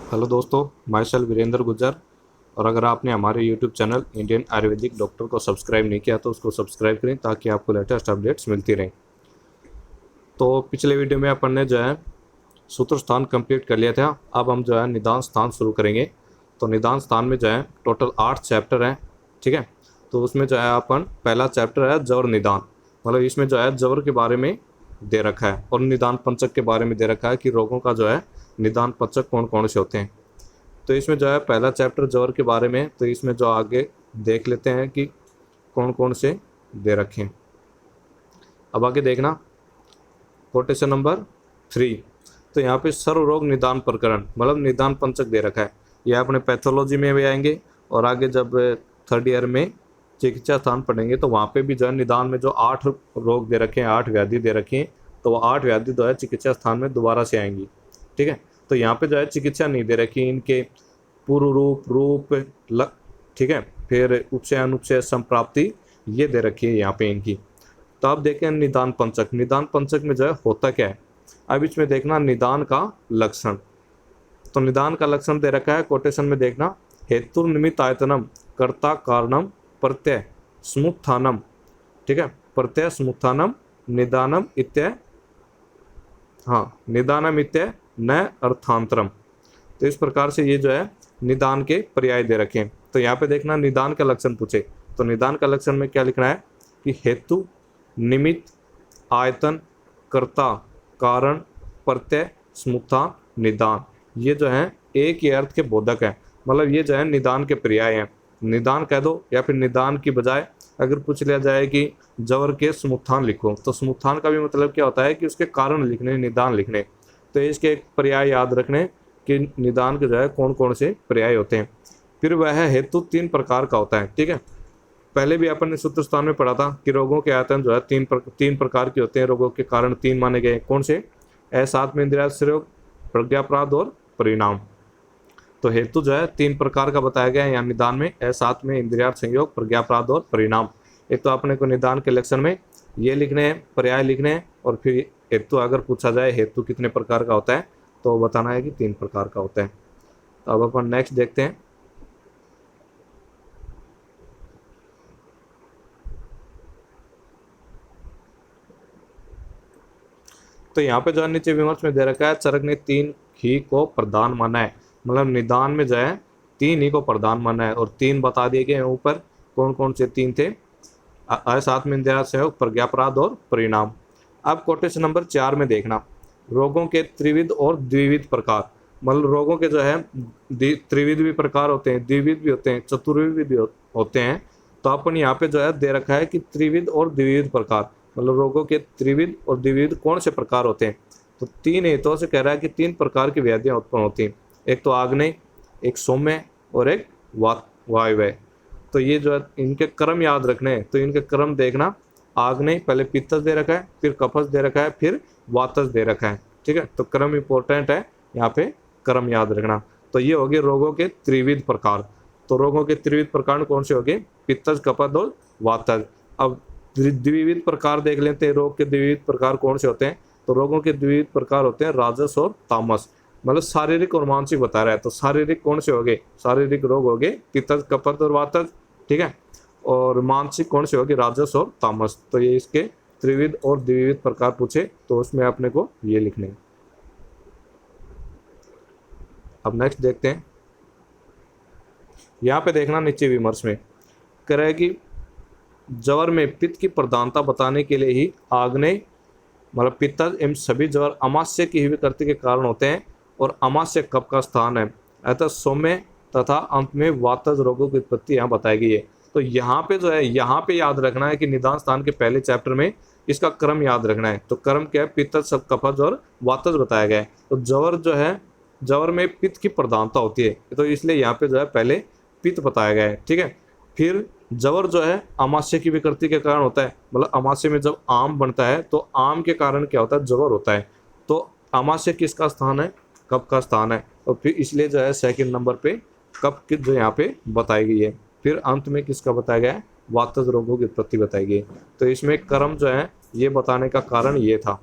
Hello दोस्तों, my self Virendra Gujjar. और अगर आपने हमारे YouTube channel Indian Ayurvedic doctor को सब्सक्राइब नहीं किया तो उसको सब्सक्राइब करें ताकि आपको लेटेस्ट अपडेट्स मिलती रहें। तो पिछले वीडियो में अपन ने जो है सूत्र स्थान कंप्लीट कर लिया था। अब हम जो है निदान स्थान शुरू करेंगे। तो निदान स्थान में जो है टोटल 8 चैप्टर हैं। ठीक है, तो उसमें जो है अपन पहला चैप्टर है जवर निदान। मतलब इसमें जो है जवर के बारे में दे रखा है और निदान पंचक के बारे में दे रखा है कि रोगों का जो है निदान पंचक कौन कौन से होते हैं। तो इसमें जो है पहला चैप्टर जवर के बारे में, तो इसमें जो आगे देख लेते हैं कि कौन कौन से दे रखे हैं। अब आगे देखना कोटेशन नंबर 3। तो यहाँ पे सर्व रोग निदान प्रकरण मतलब निदान पंचक दे रखा है। यह अपने पैथोलॉजी में भी आएंगे और आगे जब थर्ड ईयर में चिकित्सा स्थान पढ़ेंगे तो वहाँ पे भी जो है निदान में जो 8 रोग दे रखे हैं, 8 व्याधि दे रखी हैं, तो वो 8 व्याधि जो है चिकित्सा स्थान में दोबारा से आएंगी। ठीक है, तो यहाँ पे जो है चिकित्सा नहीं दे रखी, इनके पूर्व रूप ठीक है, फिर उपचय अनुपचय संप्राप्ति ये दे रखी है यहाँ पे इनकी। तो आप देखें निदान पंचक, निदान पंचक में जो है होता क्या है। अब इसमें देखना निदान का लक्षण। तो निदान का लक्षण दे रखा है कोटेशन में, देखना हेतु निमित्त आयतनम कर्ता कारणम प्रत्यय स्मुत्थानम। ठीक है, प्रत्यय स्मुत्थानम निदानम इत्य, हाँ निदानम इत्य न अर्थांतरम। तो इस प्रकार से ये जो है निदान के पर्याय दे रखे हैं। तो यहाँ पे देखना निदान का लक्षण पूछे तो निदान का लक्षण में क्या लिखना है कि हेतु निमित्त आयतन कर्ता कारण प्रत्यय स्मुत्थान निदान, ये जो है एक ही अर्थ के बोधक है। मतलब ये जो है निदान के पर्याय हैं। निदान कह दो या फिर निदान की बजाय अगर पूछ लिया जाए कि जवर के स्मुत्थान लिखो तो स्मुत्थान का भी मतलब क्या होता है कि उसके कारण लिखने, निदान लिखने। तो इसके एक पर्याय याद रखने कि निदान के जो है कौन कौन से पर्याय होते हैं। फिर वह हेतु 3 प्रकार का होता है। ठीक है, पहले भी अपन ने सूत्र स्थान में पढ़ा था कि रोगों के आयतन जो है 3 प्रकार के होते हैं। रोगों के कारण 3 माने गए, कौन से? असाध्य इंद्रियार्थ संयोग, प्रज्ञापराध और परिणाम। तो हेतु जो है 3 प्रकार का बताया गया है यहाँ निदान में, असाध्य में इंद्रियार्थ संयोग, प्रज्ञापराध और परिणाम। एक तो अपने को निदान के लक्षण में ये लिखने हैं, पर्याय लिखने हैं, और फिर हेतु अगर पूछा जाए हेतु कितने प्रकार का होता है तो बताना है कि 3 प्रकार का होता है। तो अब अपन नेक्स्ट देखते हैं। तो यहाँ पे जो है नीचे विमर्श में दे रखा है चरक ने 3 ही को प्रधान माना है। मतलब निदान में जो है 3 ही को प्रधान माना है और 3 बता दिए गए ऊपर। कौन कौन से 3 थे? असाध्य इंद्रियार्थ संयोग, प्रज्ञापराध और परिणाम। अब कोटेशन नंबर 4 में देखना रोगों के त्रिविध और द्विविध प्रकार। मतलब रोगों के जो है त्रिविध भी प्रकार होते हैं, द्विविध भी होते हैं, चतुर्विध भी होते हैं। तो अपन यहाँ पे जो है दे रखा है कि त्रिविध और द्विविध प्रकार, मतलब रोगों के त्रिविध और द्विविध कौन से प्रकार होते हैं। तो 3 हेतुओं से कह रहा है कि 3 प्रकार की व्याधियां उत्पन्न होती हैं। एक तो आग्नेय, एक सौम्य और एक वायव्य। तो ये जो है इनके क्रम याद रखने हैं। तो इनके क्रम देखना, आग्नेय पहले पित्तज दे रखा है, फिर कफज दे रखा है, फिर वातज दे रखा है। ठीक है, तो क्रम इंपॉर्टेंट है, यहाँ पे क्रम याद रखना। तो ये हो गए रोगों के त्रिविध प्रकार। तो रोगों के त्रिविध प्रकार कौन से हो गए? पित्तज, कफज और वातज। अब द्विविध प्रकार देख लेते हैं। रोग के द्विविध प्रकार कौन से होते हैं? तो रोगों के द्विविध प्रकार होते हैं राजस और तामस। मतलब शारीरिक और मानसिक बता रहा है। तो शारीरिक कौन से हो गए? शारीरिक रोग हो गए पित्तज, कफज और वातज। ठीक है, और मानसिक कौन से हो गए? राजस और तामस। तो ये इसके त्रिविध और द्विविध प्रकार पूछे तो उसमें अपने को ये लिखने हैं। अब नेक्स्ट देखते हैं। यहाँ पे देखना नीचे विमर्श में कह रहा है कि जवर में पित्त की प्रधानता बताने के लिए ही आग्नेय मतलब पित्तज एवं सभी जवर अमास्य की ही विकृति के कारण होते हैं और अमास्य कफ का स्थान है। अतः सौम्य तथा अंत में वातज रोगों की उत्पत्ति यहाँ बताई गई है। तो यहाँ पे जो है यहाँ पे याद रखना है कि निदान स्थान के पहले चैप्टर में इसका क्रम याद रखना है। तो क्रम क्या है? पित्तज, सब कफज और वातज बताया गया है। तो जवर जो है, जवर में पित्त की प्रधानता होती है, तो इसलिए यहाँ पे जो है पहले पित्त बताया गया है। ठीक है, फिर जवर जो है अमाशय की विकृति के कारण होता है। मतलब अमाशय में जब आम बनता है तो आम के कारण क्या होता है? जवर होता है। तो अमाशय किसका स्थान है? कफ का स्थान है। और फिर इसलिए जो है सेकंड नंबर पे कफ की जो यहाँ पे बताई गई है। फिर अंत में किसका बताया गया है? वातज रोगों की उत्पत्ति बताई गई है। तो इसमें क्रम जो है ये बताने का कारण ये था।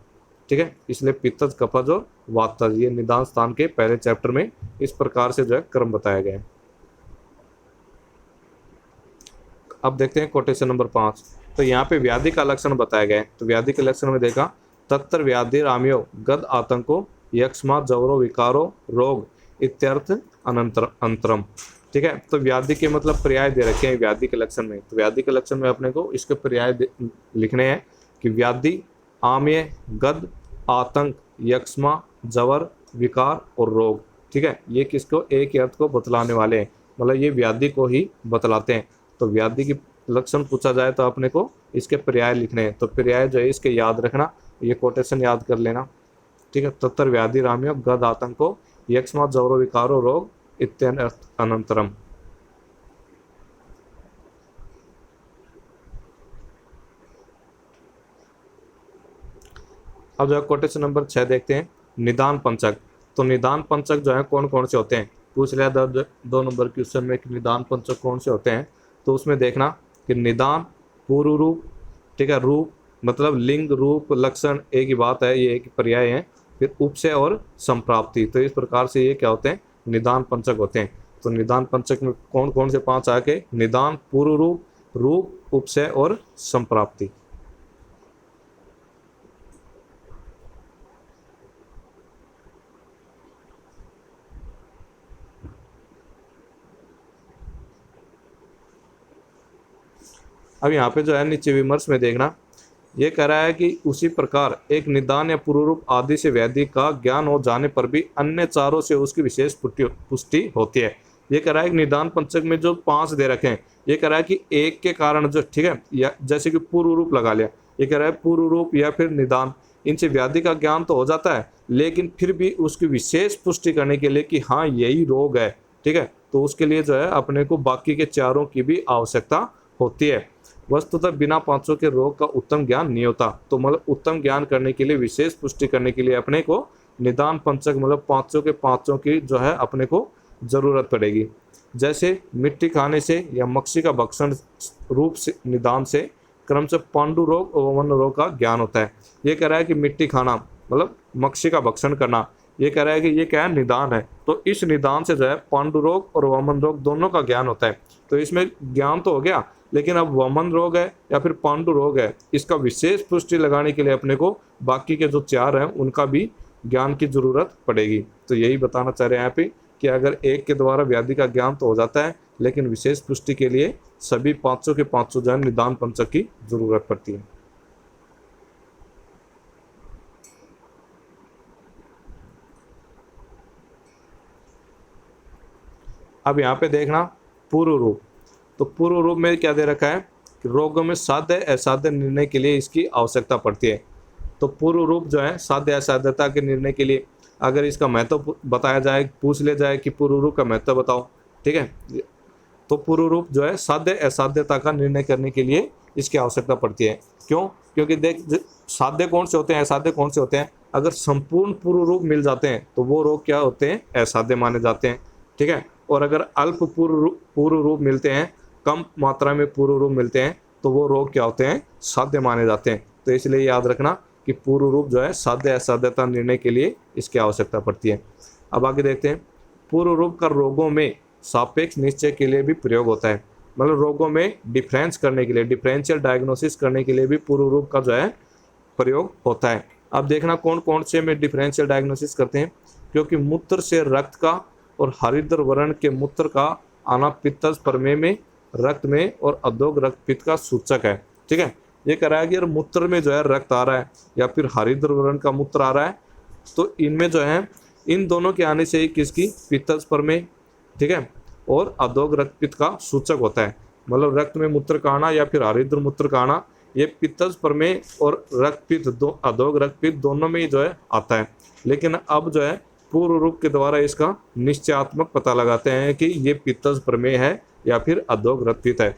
ठीक। ठीक है। इसलिए पित्तज, कफज और वातज, ये निदान स्थान के पहले चैप्टर में इस प्रकार से जो है क्रम बताया गया है। अब देखते हैं कोटेशन नंबर 5। तो यहाँ पे व्याधि का लक्षण बताया गया है। तो व्याधि के लक्षण में देखा, तत्र व्याधि राम्यो गद आतंको यक्ष्मा जवरो विकारो रोग इत्यर्थ अनंतर अंतरम। ठीक है। तो व्याधि के मतलब पर्याय दे रखे हैं व्याधि के लक्षण में। तो व्याधि के लक्षण में अपने को इसके पर्याय लिखने हैं कि व्याधि, आम्य, गद, आतंक, यक्ष्मा, जवर, विकार और रोग। ठीक है। ये किसको, एक ही अर्थ को बतलाने वाले हैं, मतलब ये व्याधि को ही बतलाते हैं। तो व्याधि की लक्षण पूछा जाए तो अपने को इसके पर्याय लिखने हैं। तो पर्याय जो है इसके याद रखना, ये कोटेशन याद कर लेना। ठीक है। तत्र व्याधि राम्यो गद आतंको यक्ष्मा जवरो विकारो रोग इत्यन अनंतरम। अब जो है कोटेशन नंबर 6 देखते हैं, निदान पंचक। तो निदान पंचक जो है कौन कौन से होते हैं, पूछ लिया 2 नंबर क्वेश्चन में कि निदान पंचक कौन से होते हैं। तो उसमें देखना कि निदान, पूर्व रूप, ठीक है, रूप मतलब लिंग, रूप, लक्षण एक ही बात है, ये एक पर्याय है। फिर उपसय और संप्राप्ति। तो इस प्रकार से ये क्या होते हैं, निदान पंचक होते हैं। तो निदान पंचक में कौन कौन से 5 आके, निदान, पूर्व रूप, रूप, उपसय और संप्राप्ति। अब यहाँ पे जो है नीचे विमर्श में देखना, ये कह रहा है कि उसी प्रकार एक निदान या पूर्व रूप आदि से व्याधि का ज्ञान हो जाने पर भी अन्य चारों से उसकी विशेष पुष्टि होती है। ये कह रहा है कि निदान पंचक में जो 5 दे रखे हैं, ये कह रहा है कि एक के कारण जो, ठीक है, या जैसे कि पूर्व रूप लगा लिया, ये कह रहा है पूर्व रूप या फिर निदान, इनसे व्याधि का ज्ञान तो हो जाता है, लेकिन फिर भी उसकी विशेष पुष्टि करने के लिए कि हाँ यही रोग है, ठीक है, तो उसके लिए जो है अपने को बाकी के चारों की भी आवश्यकता होती है। वस्तुतः बिना 5 के रोग का उत्तम ज्ञान नहीं होता। तो मतलब उत्तम ज्ञान करने के लिए, विशेष पुष्टि करने के लिए अपने को निदान पंचक मतलब 5 की जो है अपने को जरूरत पड़ेगी। जैसे मिट्टी खाने से या मक्खी का भक्षण रूप से निदान से क्रम से पांडु रोग और वमन रोग का ज्ञान होता है। ये कह रहा है कि मिट्टी खाना मतलब मक्खी का भक्षण करना, ये कह रहा है कि ये क्या है, निदान है। तो इस निदान से जो है पांडु रोग और वमन रोग दोनों का ज्ञान होता है। तो इसमें ज्ञान तो हो गया, लेकिन अब वमन रोग है या फिर पांडु रोग है, इसका विशेष पुष्टि लगाने के लिए अपने को बाकी के जो 4 हैं उनका भी ज्ञान की जरूरत पड़ेगी। तो यही बताना चाह रहे हैं यहाँ पे कि अगर एक के द्वारा व्याधि का ज्ञान तो हो जाता है, लेकिन विशेष पुष्टि के लिए सभी 5 के 5 जो है निदान पंचक की जरूरत पड़ती है। अब यहाँ पे देखना पूर्व रूप। तो पूर्व रूप में क्या दे रखा है कि रोगों में साध्य असाध्य निर्णय के लिए इसकी आवश्यकता पड़ती है। तो पूर्व रूप जो है साध्य असाध्यता के निर्णय के लिए अगर इसका महत्व बताया जाए, पूछ लिया जाए कि पूर्व रूप का महत्व बताओ, ठीक है, तो पूर्व रूप जो है साध्य असाध्यता का निर्णय करने के लिए इसकी आवश्यकता पड़ती है। क्यों? क्योंकि देख, साध्य कौन से होते हैं, असाध्य कौन से होते हैं। अगर संपूर्ण पूर्व रूप मिल जाते हैं तो वो रोग क्या होते हैं, असाध्य माने जाते हैं, ठीक है। और अगर अल्प पूर्व रूप मिलते हैं, कम मात्रा में पूर्व रूप मिलते हैं, तो वो रोग क्या होते हैं, साध्य माने जाते हैं। तो इसलिए याद रखना कि पूर्व रूप जो है साध्य असाध्यता निर्णय के लिए इसकी आवश्यकता पड़ती है। अब आगे देखते हैं, पूर्व रूप का रोगों में सापेक्ष निश्चय के लिए भी प्रयोग होता है। मतलब रोगों में डिफरेंस करने के लिए, डिफरेंशियल डायग्नोसिस करने के लिए भी पूर्व रूप का जो है प्रयोग होता है। अब देखना कौन कौन से में डिफरेंशियल डायग्नोसिस करते हैं, क्योंकि मूत्र से रक्त का और हरिद्र वर्ण के मूत्र का आना पित्तज प्रमेय में, रक्त में और अधोग रक्त पित्त का सूचक है, ठीक है। ये कह रहा है कि अगर मूत्र में जो है रक्त आ रहा है या फिर हरिद्र वर्ण का मूत्र आ रहा है, तो इनमें जो है इन दोनों के आने से ही किसकी, पित्तज प्रमेय, ठीक है, और अधोग रक्त पित्त का सूचक होता है। मतलब रक्त में मूत्र का आना या फिर हरिद्र मूत्र का आना, ये पित्तज प्रमेय और रक्त पित्त अधोग रक्त पित्त दोनों में ही जो है आता है। लेकिन अब जो है पूर्व रूप के द्वारा इसका निश्चयात्मक पता लगाते हैं कि ये पित्तज प्रमेय है या फिर अधोग रक्त पित्त है।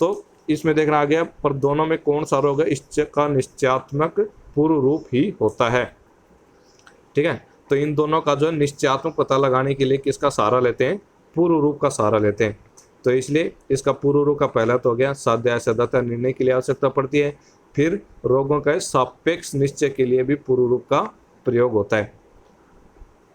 तो इसमें देखना आ गया, पर दोनों में कौन सा रोग है, इसका निश्चयात्मक पूर्व रूप ही होता है, ठीक है। तो इन दोनों का जो है निश्चयात्मक पता लगाने के लिए किसका सहारा लेते हैं, पूर्व रूप का सहारा लेते हैं। तो इसलिए इसका पूर्व रूप का पहला तो हो गया साध्य असाध्यता निर्णय के लिए आवश्यकता पड़ती है। फिर रोगों का सापेक्ष निश्चय के लिए भी पूर्व रूप का प्रयोग होता है।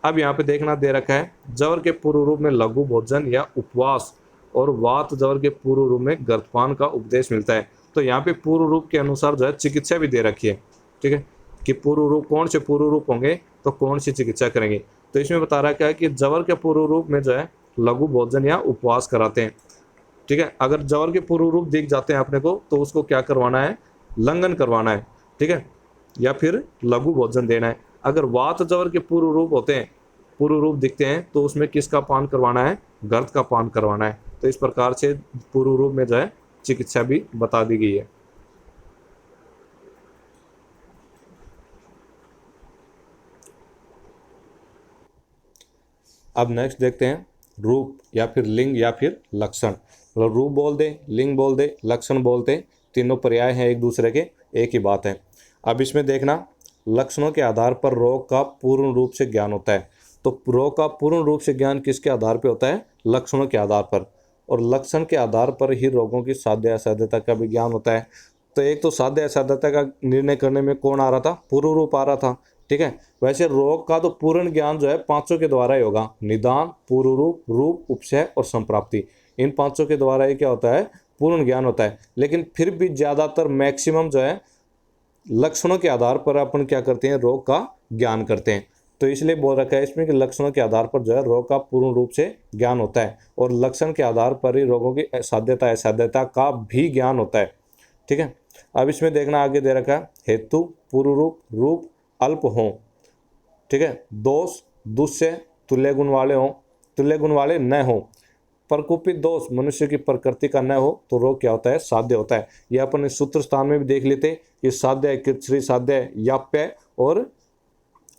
अब यहाँ पे देखना दे रखा है, जवर के पूर्व रूप में लघु भोजन या उपवास और वात जवर के पूर्व रूप में गर्तपान का उपदेश मिलता है। तो यहाँ पे पूर्व रूप के अनुसार जो है चिकित्सा भी दे रखी है, ठीक है, कि पूर्व रूप कौन से पूर्व रूप होंगे तो कौन सी चिकित्सा करेंगे। तो इसमें बता रखा है कि जवर के पूर्व रूप में जो है लघु भोजन या उपवास कराते हैं, ठीक है। अगर जवर के पूर्व रूप दिख जाते हैं अपने को तो उसको क्या करवाना है, लंघन करवाना है, ठीक है, या फिर लघु भोजन देना है। अगर वात जवर के पूर्व रूप होते हैं, पूर्व रूप दिखते हैं तो उसमें किसका पान करवाना है, गर्द का पान करवाना है। तो इस प्रकार से पूर्व रूप में जो है चिकित्सा भी बता दी गई है। अब नेक्स्ट देखते हैं रूप या फिर लिंग या फिर लक्षण। मतलब रूप बोल दे, लिंग बोल दे, लक्षण बोलते, तीनों पर्याय हैं एक दूसरे के, एक ही बात है। अब इसमें देखना, लक्षणों के आधार पर रोग का पूर्ण रूप से ज्ञान होता है। तो रोग का पूर्ण रूप से ज्ञान किसके आधार पर होता है, लक्षणों के आधार पर, और लक्षण के आधार पर ही रोगों की साध्य असाध्यता का भी ज्ञान होता है। तो एक तो साध्य असाध्यता का निर्णय करने में कौन आ रहा था, पूर्व रूप आ रहा था, ठीक है। वैसे रोग का तो पूर्ण ज्ञान जो है पांचों के द्वारा ही होगा, निदान, पूर्व रूप, रूप, उपशय और संप्राप्ति। इन पांचों के द्वारा ही क्या होता है, पूर्ण ज्ञान होता है। लेकिन फिर भी ज़्यादातर मैक्सिमम जो है लक्षणों के आधार पर अपन क्या करते हैं, रोग का ज्ञान करते हैं। तो इसलिए बोल रखा है इसमें कि लक्षणों के आधार पर जो है रोग का पूर्ण रूप से ज्ञान होता है, और लक्षण के आधार पर ही रोगों की साध्यता असाध्यता का भी ज्ञान होता है, ठीक है। अब इसमें देखना आगे दे रखा है, हेतु, पूर्व रूप, रूप अल्प हों, ठीक है, दोष, दुष्य, तुल्य गुण वाले हों, तुल्य गुण वाले न हों, प्रकोपित दोष मनुष्य की प्रकृति का न हो तो रोग क्या होता है, साध्य होता है। ये अपन इस सूत्र स्थान में भी देख लेते कि साध्य, कृच्छ्री साध्य, याप्य और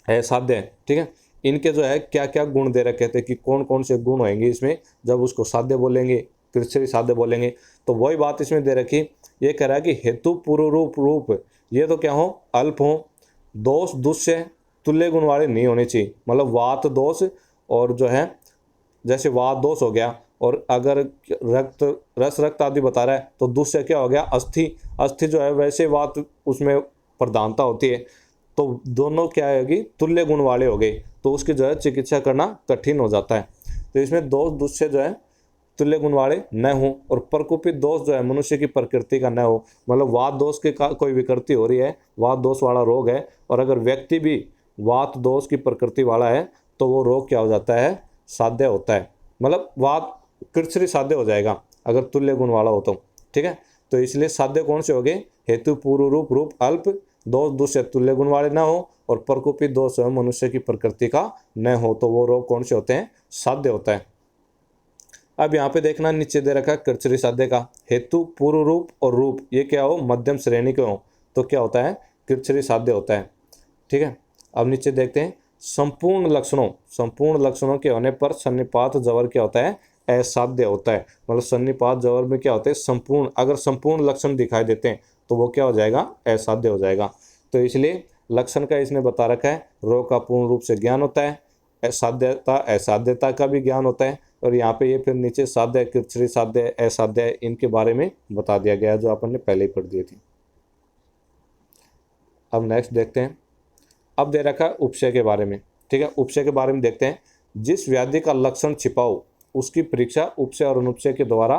असाध्य, ठीक है। इनके जो है क्या क्या गुण दे रखे थे कि कौन कौन से गुण होंगे इसमें जब उसको साध्य बोलेंगे, कृच्छ्री साध्य बोलेंगे। तो वही बात इसमें दे रखी, ये कह रहा है कि हेतु, पूर्व रूप, रूप ये तो क्या हो, अल्प हो, दोष, दुष्य, तुल्य गुण वाले नहीं होने चाहिए। मतलब वात दोष और जो है जैसे वात दोष हो गया, और अगर रक्त, रस रक्त आदि बता रहा है तो दुष्य क्या हो गया, अस्थि, अस्थि जो है वैसे वात उसमें प्रधानता होती है। तो दोनों क्या होगी, तुल्य गुण वाले हो गए, तो उसकी जो है चिकित्सा करना कठिन हो जाता है। तो इसमें दोष, दुष्य जो है तुल्य गुण वाले न हो, और प्रकोपित दोष जो है मनुष्य की प्रकृति का न हो। मतलब वात दोष के कोई विकृति हो रही है, वात दोष वाला रोग है, और अगर व्यक्ति भी वात दोष की प्रकृति वाला है तो वो रोग क्या हो जाता है, साध्य होता है। मतलब वात कृच्छ्री साध्य हो जाएगा अगर तुल्य गुण वाला हो तो, ठीक है। तो इसलिए साध्य कौन से हो गए, हेतु, पूर्व रूप, रूप अल्प, दोष, दुष्य तुल्य गुण वाले न हो, और प्रकोपित दोष मनुष्य की प्रकृति का न हो, तो वो रोग कौन से होते हैं, साध्य होता है। अब यहाँ पे देखना, नीचे दे रखा कृच्छ्री साध्य का, हेतु, पूर्व रूप और रूप ये क्या हो, मध्यम श्रेणी के हो तो क्या होता है, कृच्छ्री साध्य होता है, ठीक है। अब नीचे देखते हैं, संपूर्ण लक्षणों, संपूर्ण लक्षणों के होने पर सन्निपात जवर क्या होता है, असाध्य होता है। मतलब सन्निपात जवर में क्या होते हैं, संपूर्ण, अगर संपूर्ण लक्षण दिखाई देते हैं तो वो क्या हो जाएगा, असाध्य हो जाएगा। तो इसलिए लक्षण का इसने बता रखा है, रोग का पूर्ण रूप से ज्ञान होता है, असाध्यता असाध्यता का भी ज्ञान होता है, और यहाँ पे ये फिर नीचे साध्य, कृच्छ्री साध्य, असाध्य इनके बारे में बता दिया गया जो अपन ने पहले ही पढ़ दिए थे। अब नेक्स्ट देखते हैं, अब दे रखा है उपशय के बारे में, ठीक है। उपशय के बारे में देखते हैं, जिस व्याधि का लक्षण छिपाओ उसकी परीक्षा उपशय और अनुपशय के द्वारा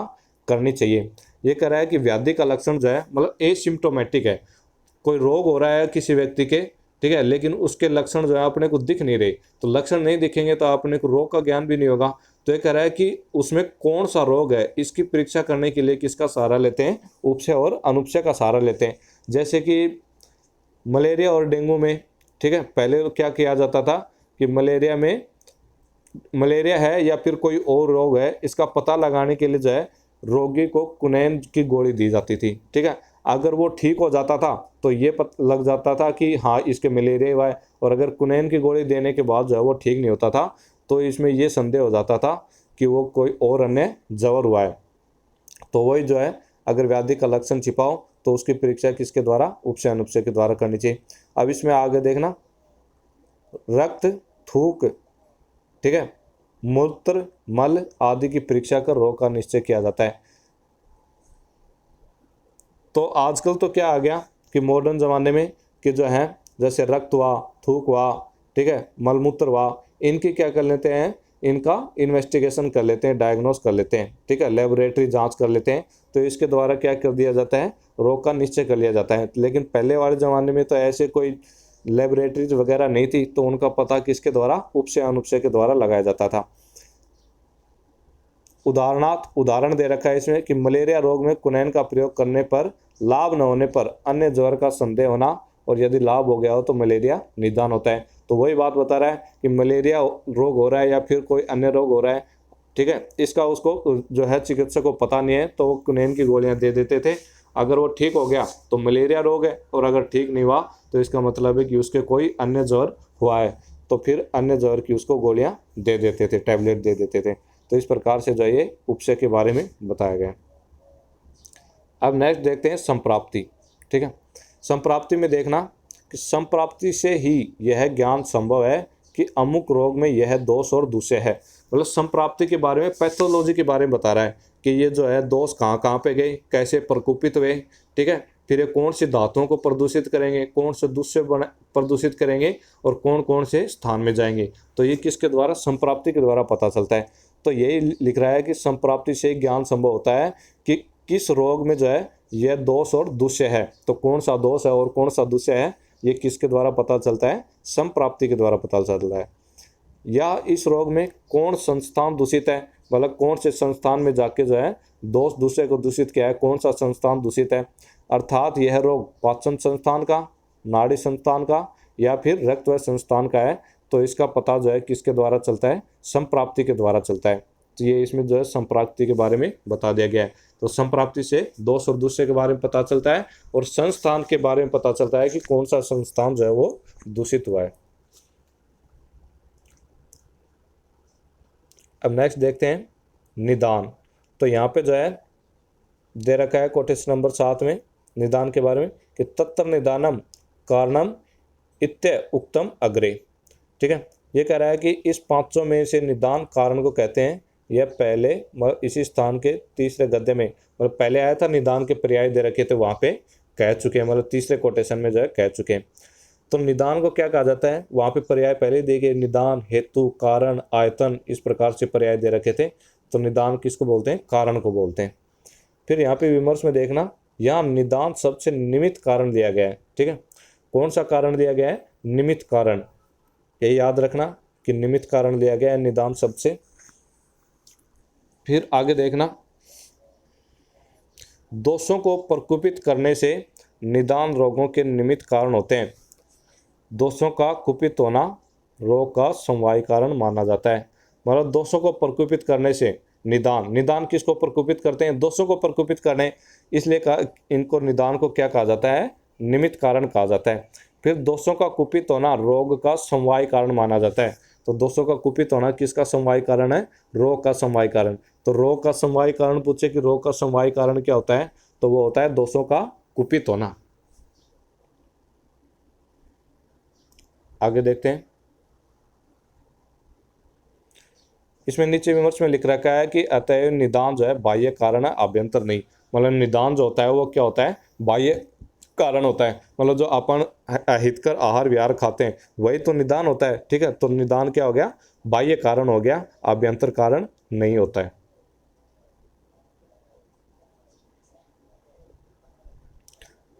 करनी चाहिए। ये कह रहा है कि व्याधि का लक्षण जो है मतलब एसिम्प्टोमेटिक है, कोई रोग हो रहा है किसी व्यक्ति के, ठीक है, लेकिन उसके लक्षण जो है अपने को दिख नहीं रहे, तो लक्षण नहीं दिखेंगे तो अपने को रोग का ज्ञान भी नहीं होगा। तो ये कह रहा है कि उसमें कौन सा रोग है इसकी परीक्षा करने के लिए किसका सहारा लेते हैं, उपशय और अनुपशय का सहारा लेते हैं। जैसे कि मलेरिया और डेंगू में, ठीक है, पहले क्या किया जाता था कि मलेरिया में, मलेरिया है या फिर कोई और रोग है इसका पता लगाने के लिए जो है रोगी को कुनैन की गोली दी जाती थी, ठीक है। अगर वो ठीक हो जाता था तो ये पता लग जाता था कि हाँ इसके मलेरिया हुआ है, और अगर कुनैन की गोली देने के बाद जो है वो ठीक नहीं होता था तो इसमें ये संदेह हो जाता था कि वो कोई और अन्य जवर हुआ है। तो वही जो है, अगर व्याधि का लक्षण छिपाओ तो उसकी परीक्षा किसके द्वारा, उपशय अनुपशय के द्वारा करनी चाहिए। अब इसमें आगे देखना, रक्त, थूक, ठीक है, मूत्र, मल आदि की परीक्षा कर रोग का निश्चय किया जाता है। तो आजकल तो क्या आ गया कि मॉडर्न ज़माने में कि जो है जैसे रक्त हुआ, थूक हुआ, ठीक है, मलमूत्र हुआ, इनकी क्या कर लेते हैं, इनका इन्वेस्टिगेशन कर लेते हैं, डायग्नोस कर लेते हैं, ठीक है, लेबोरेटरी जांच कर लेते हैं। तो इसके द्वारा क्या कर दिया जाता है, रोग का निश्चय कर लिया जाता है। लेकिन पहले वाले ज़माने में तो ऐसे कोई लेबोरेटरीज वगैरह नहीं थी, तो उनका पता किसके द्वारा, उपसे अनुपसे के द्वारा लगाया जाता था। उदाहरण दे रखा है इसमें कि मलेरिया रोग में क्विनैन का प्रयोग करने पर लाभ न होने पर अन्य ज्वर का संदेह होना, और यदि लाभ हो गया हो तो मलेरिया निदान होता है। तो वही बात बता रहा है कि मलेरिया रोग हो रहा है या फिर कोई अन्य रोग हो रहा है, ठीक है, इसका उसको जो है चिकित्सक को पता नहीं है, तो वो क्विनैन की गोलियां दे देते थे। अगर वो ठीक हो गया तो मलेरिया रोग है, और अगर ठीक नहीं हुआ तो इसका मतलब है कि उसके कोई अन्य ज्वर हुआ है, तो फिर अन्य ज्वर की उसको गोलियां दे देते थे, टैबलेट दे देते थे। तो इस प्रकार से जो ये उपसे के बारे में बताया गया। अब नेक्स्ट देखते हैं संप्राप्ति, ठीक है। संप्राप्ति में देखना कि संप्राप्ति से ही यह ज्ञान संभव है कि अमुक रोग में यह दोष और दूषय है। मतलब संप्राप्ति के बारे में, पैथोलॉजी के बारे में बता रहा है कि ये जो है दोष कहाँ कहाँ पे गए, कैसे प्रकोपित हुए, ठीक है, फिर ये कौन सी धातुओं को प्रदूषित करेंगे, कौन से दूषय प्रदूषित करेंगे, और कौन कौन से स्थान में जाएंगे। तो ये किसके द्वारा, संप्राप्ति के द्वारा पता चलता है। तो यही लिख रहा है कि संप्राप्ति से ज्ञान संभव होता है कि किस रोग में जो है यह दोष और दूषय है। तो कौन सा दोष है और कौन सा दूषय है, ये किसके द्वारा पता चलता है, संप्राप्ति के द्वारा पता चलता है। या इस रोग में कौन संस्थान दूषित है, मतलब कौन से संस्थान में जाके जो है दोष दूषय को दूषित किया है, कौन सा संस्थान दूषित है। अर्थात यह रोग पाचन संस्थान का, नाड़ी संस्थान का, या फिर रक्त व संस्थान का है। तो इसका पता जो है किसके द्वारा चलता है, संप्राप्ति के द्वारा चलता है। तो ये इसमें जो है संप्राप्ति के बारे में बता दिया गया है। तो संप्राप्ति से दोष और दूषय के बारे में पता चलता है, और संस्थान के बारे में पता चलता है कि कौन सा संस्थान जो है वो दूषित हुआ है। अब नेक्स्ट देखते हैं निदान। तो यहाँ पे जो है दे रखा है कोटेशन नंबर 7 में निदान के बारे में कि तत्र निदानम कारणम इत्य उक्तम अग्रे, ठीक है। ये कह रहा है कि इस पांचों में से निदान कारण को कहते हैं। यह पहले इसी स्थान के तीसरे गद्य में, मतलब पहले आया था, निदान के पर्याय दे रखे थे, वहाँ पे कह चुके हैं, मतलब तीसरे कोटेशन में जो है कह चुके हैं। तो निदान को क्या कहा जाता है, वहाँ पे पर्याय पहले दे गए, निदान, हेतु, कारण, आयतन, इस प्रकार से पर्याय दे रखे थे। तो निदान किसको बोलते हैं, कारण को बोलते हैं। फिर यहाँ पे विमर्श में देखना, यहाँ निदान शब्द से निमित्त कारण दिया गया है, ठीक है। कौन सा कारण दिया गया है, निमित्त कारण, यही याद रखना कि निमित्त कारण दिया गया है निदान शब्द से। फिर आगे देखना, दोषों को प्रकोपित करने से निदान रोगों के निमित्त कारण होते हैं। दोषों का कुपित होना रोग का समवायी कारण माना जाता है। मतलब दोषों को प्रकोपित करने से निदान किसको प्रकोपित करते हैं, दोषों को प्रकोपित करने, इसलिए इनको निदान को क्या कहा जाता है, निमित्त कारण कहा जाता है। फिर दोषों का कुपित होना रोग का समवायी कारण माना जाता है। तो दोषों का कुपित होना किसका समवायी कारण है, रोग का समवायी कारण। तो रोग का समवायी कारण पूछे कि रोग का समवायी कारण क्या होता है, तो वो होता है दोषों का कुपित होना। आगे देखते हैं, इसमें नीचे विमर्श में लिख रखा है कि अतएव निदान जो है बाह्य कारण है, आभ्यंतर नहीं। मतलब निदान जो होता है वो क्या होता है, बाह्य कारण होता है। मतलब जो अपन अहितकर आहार विहार खाते हैं वही तो निदान होता है, ठीक है। तो निदान क्या हो गया, बाह्य कारण हो गया, आभ्यंतर कारण नहीं होता है।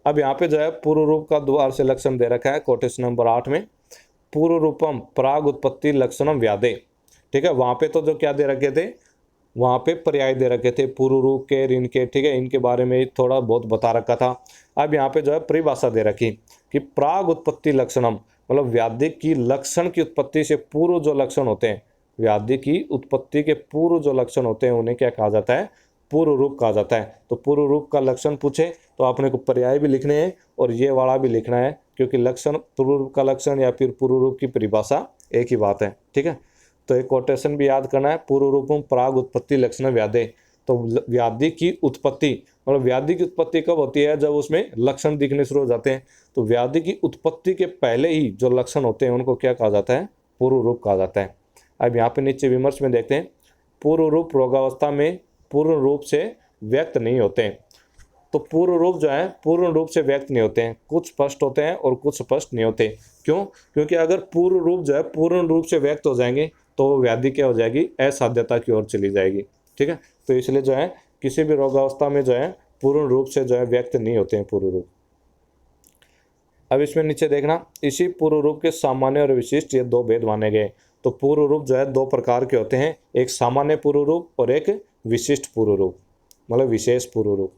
अब यहाँ पे जो है पूर्व रूप का द्वार से लक्षण दे रखा है कोटेशन नंबर 8 में, पूर्व रूपम प्राग उत्पत्ति लक्षणम व्यादे, ठीक है। वहाँ पे तो जो क्या दे रखे थे, वहाँ पे पर्याय दे रखे थे पूर्व रूप के, ऋण के, ठीक है, इनके बारे में थोड़ा बहुत बता रखा था। अब यहाँ पे जो है परिभाषा दे रखी कि प्राग उत्पत्ति लक्षणम, मतलब व्याधि की लक्षण की उत्पत्ति से पूर्व जो लक्षण होते हैं, व्याधि की उत्पत्ति के पूर्व जो लक्षण होते हैं उन्हें क्या कहा जाता है, पूर्व रूप कहा जाता है। तो पूर्व रूप का लक्षण पूछे तो आपने को पर्याय भी लिखने हैं और ये वाला भी लिखना है, क्योंकि लक्षण, पूर्व रूप का लक्षण या फिर पूर्व रूप की परिभाषा एक ही बात है, ठीक है। तो एक कोटेशन भी याद करना है, पूर्व रूपम प्राग उत्पत्ति लक्षण व्याधे। तो व्याधि की उत्पत्ति, मतलब व्याधि की उत्पत्ति कब होती है, जब उसमें लक्षण दिखने शुरू हो जाते हैं। तो व्याधि की उत्पत्ति के पहले ही जो लक्षण होते हैं उनको क्या कहा जाता है, पूर्व रूप कहा जाता है। अब यहाँ पे नीचे विमर्श में देखते हैं, पूर्व रूप रोगावस्था में पूर्ण रूप से व्यक्त नहीं होते हैं। तो पूर्ण रूप जो है पूर्ण रूप से व्यक्त नहीं होते हैं, कुछ स्पष्ट होते हैं और कुछ स्पष्ट नहीं होते। क्यों? क्योंकि अगर पूर्ण रूप जो है पूर्ण रूप से व्यक्त हो जाएंगे तो वो व्याधि क्या हो जाएगी, असाध्यता की ओर चली जाएगी। ठीक है, तो इसलिए जो है किसी भी रोगावस्था में जो है पूर्ण रूप से जो है व्यक्त नहीं होते हैं पूर्ण रूप। अब इसमें नीचे देखना, इसी पूर्ण रूप के सामान्य और विशिष्ट ये दो भेद माने गए। तो पूर्ण रूप जो है दो प्रकार के होते हैं, एक सामान्य पूर्ण रूप और एक विशिष्ट पूर्ण रूप, मतलब विशेष पूर्ण रूप।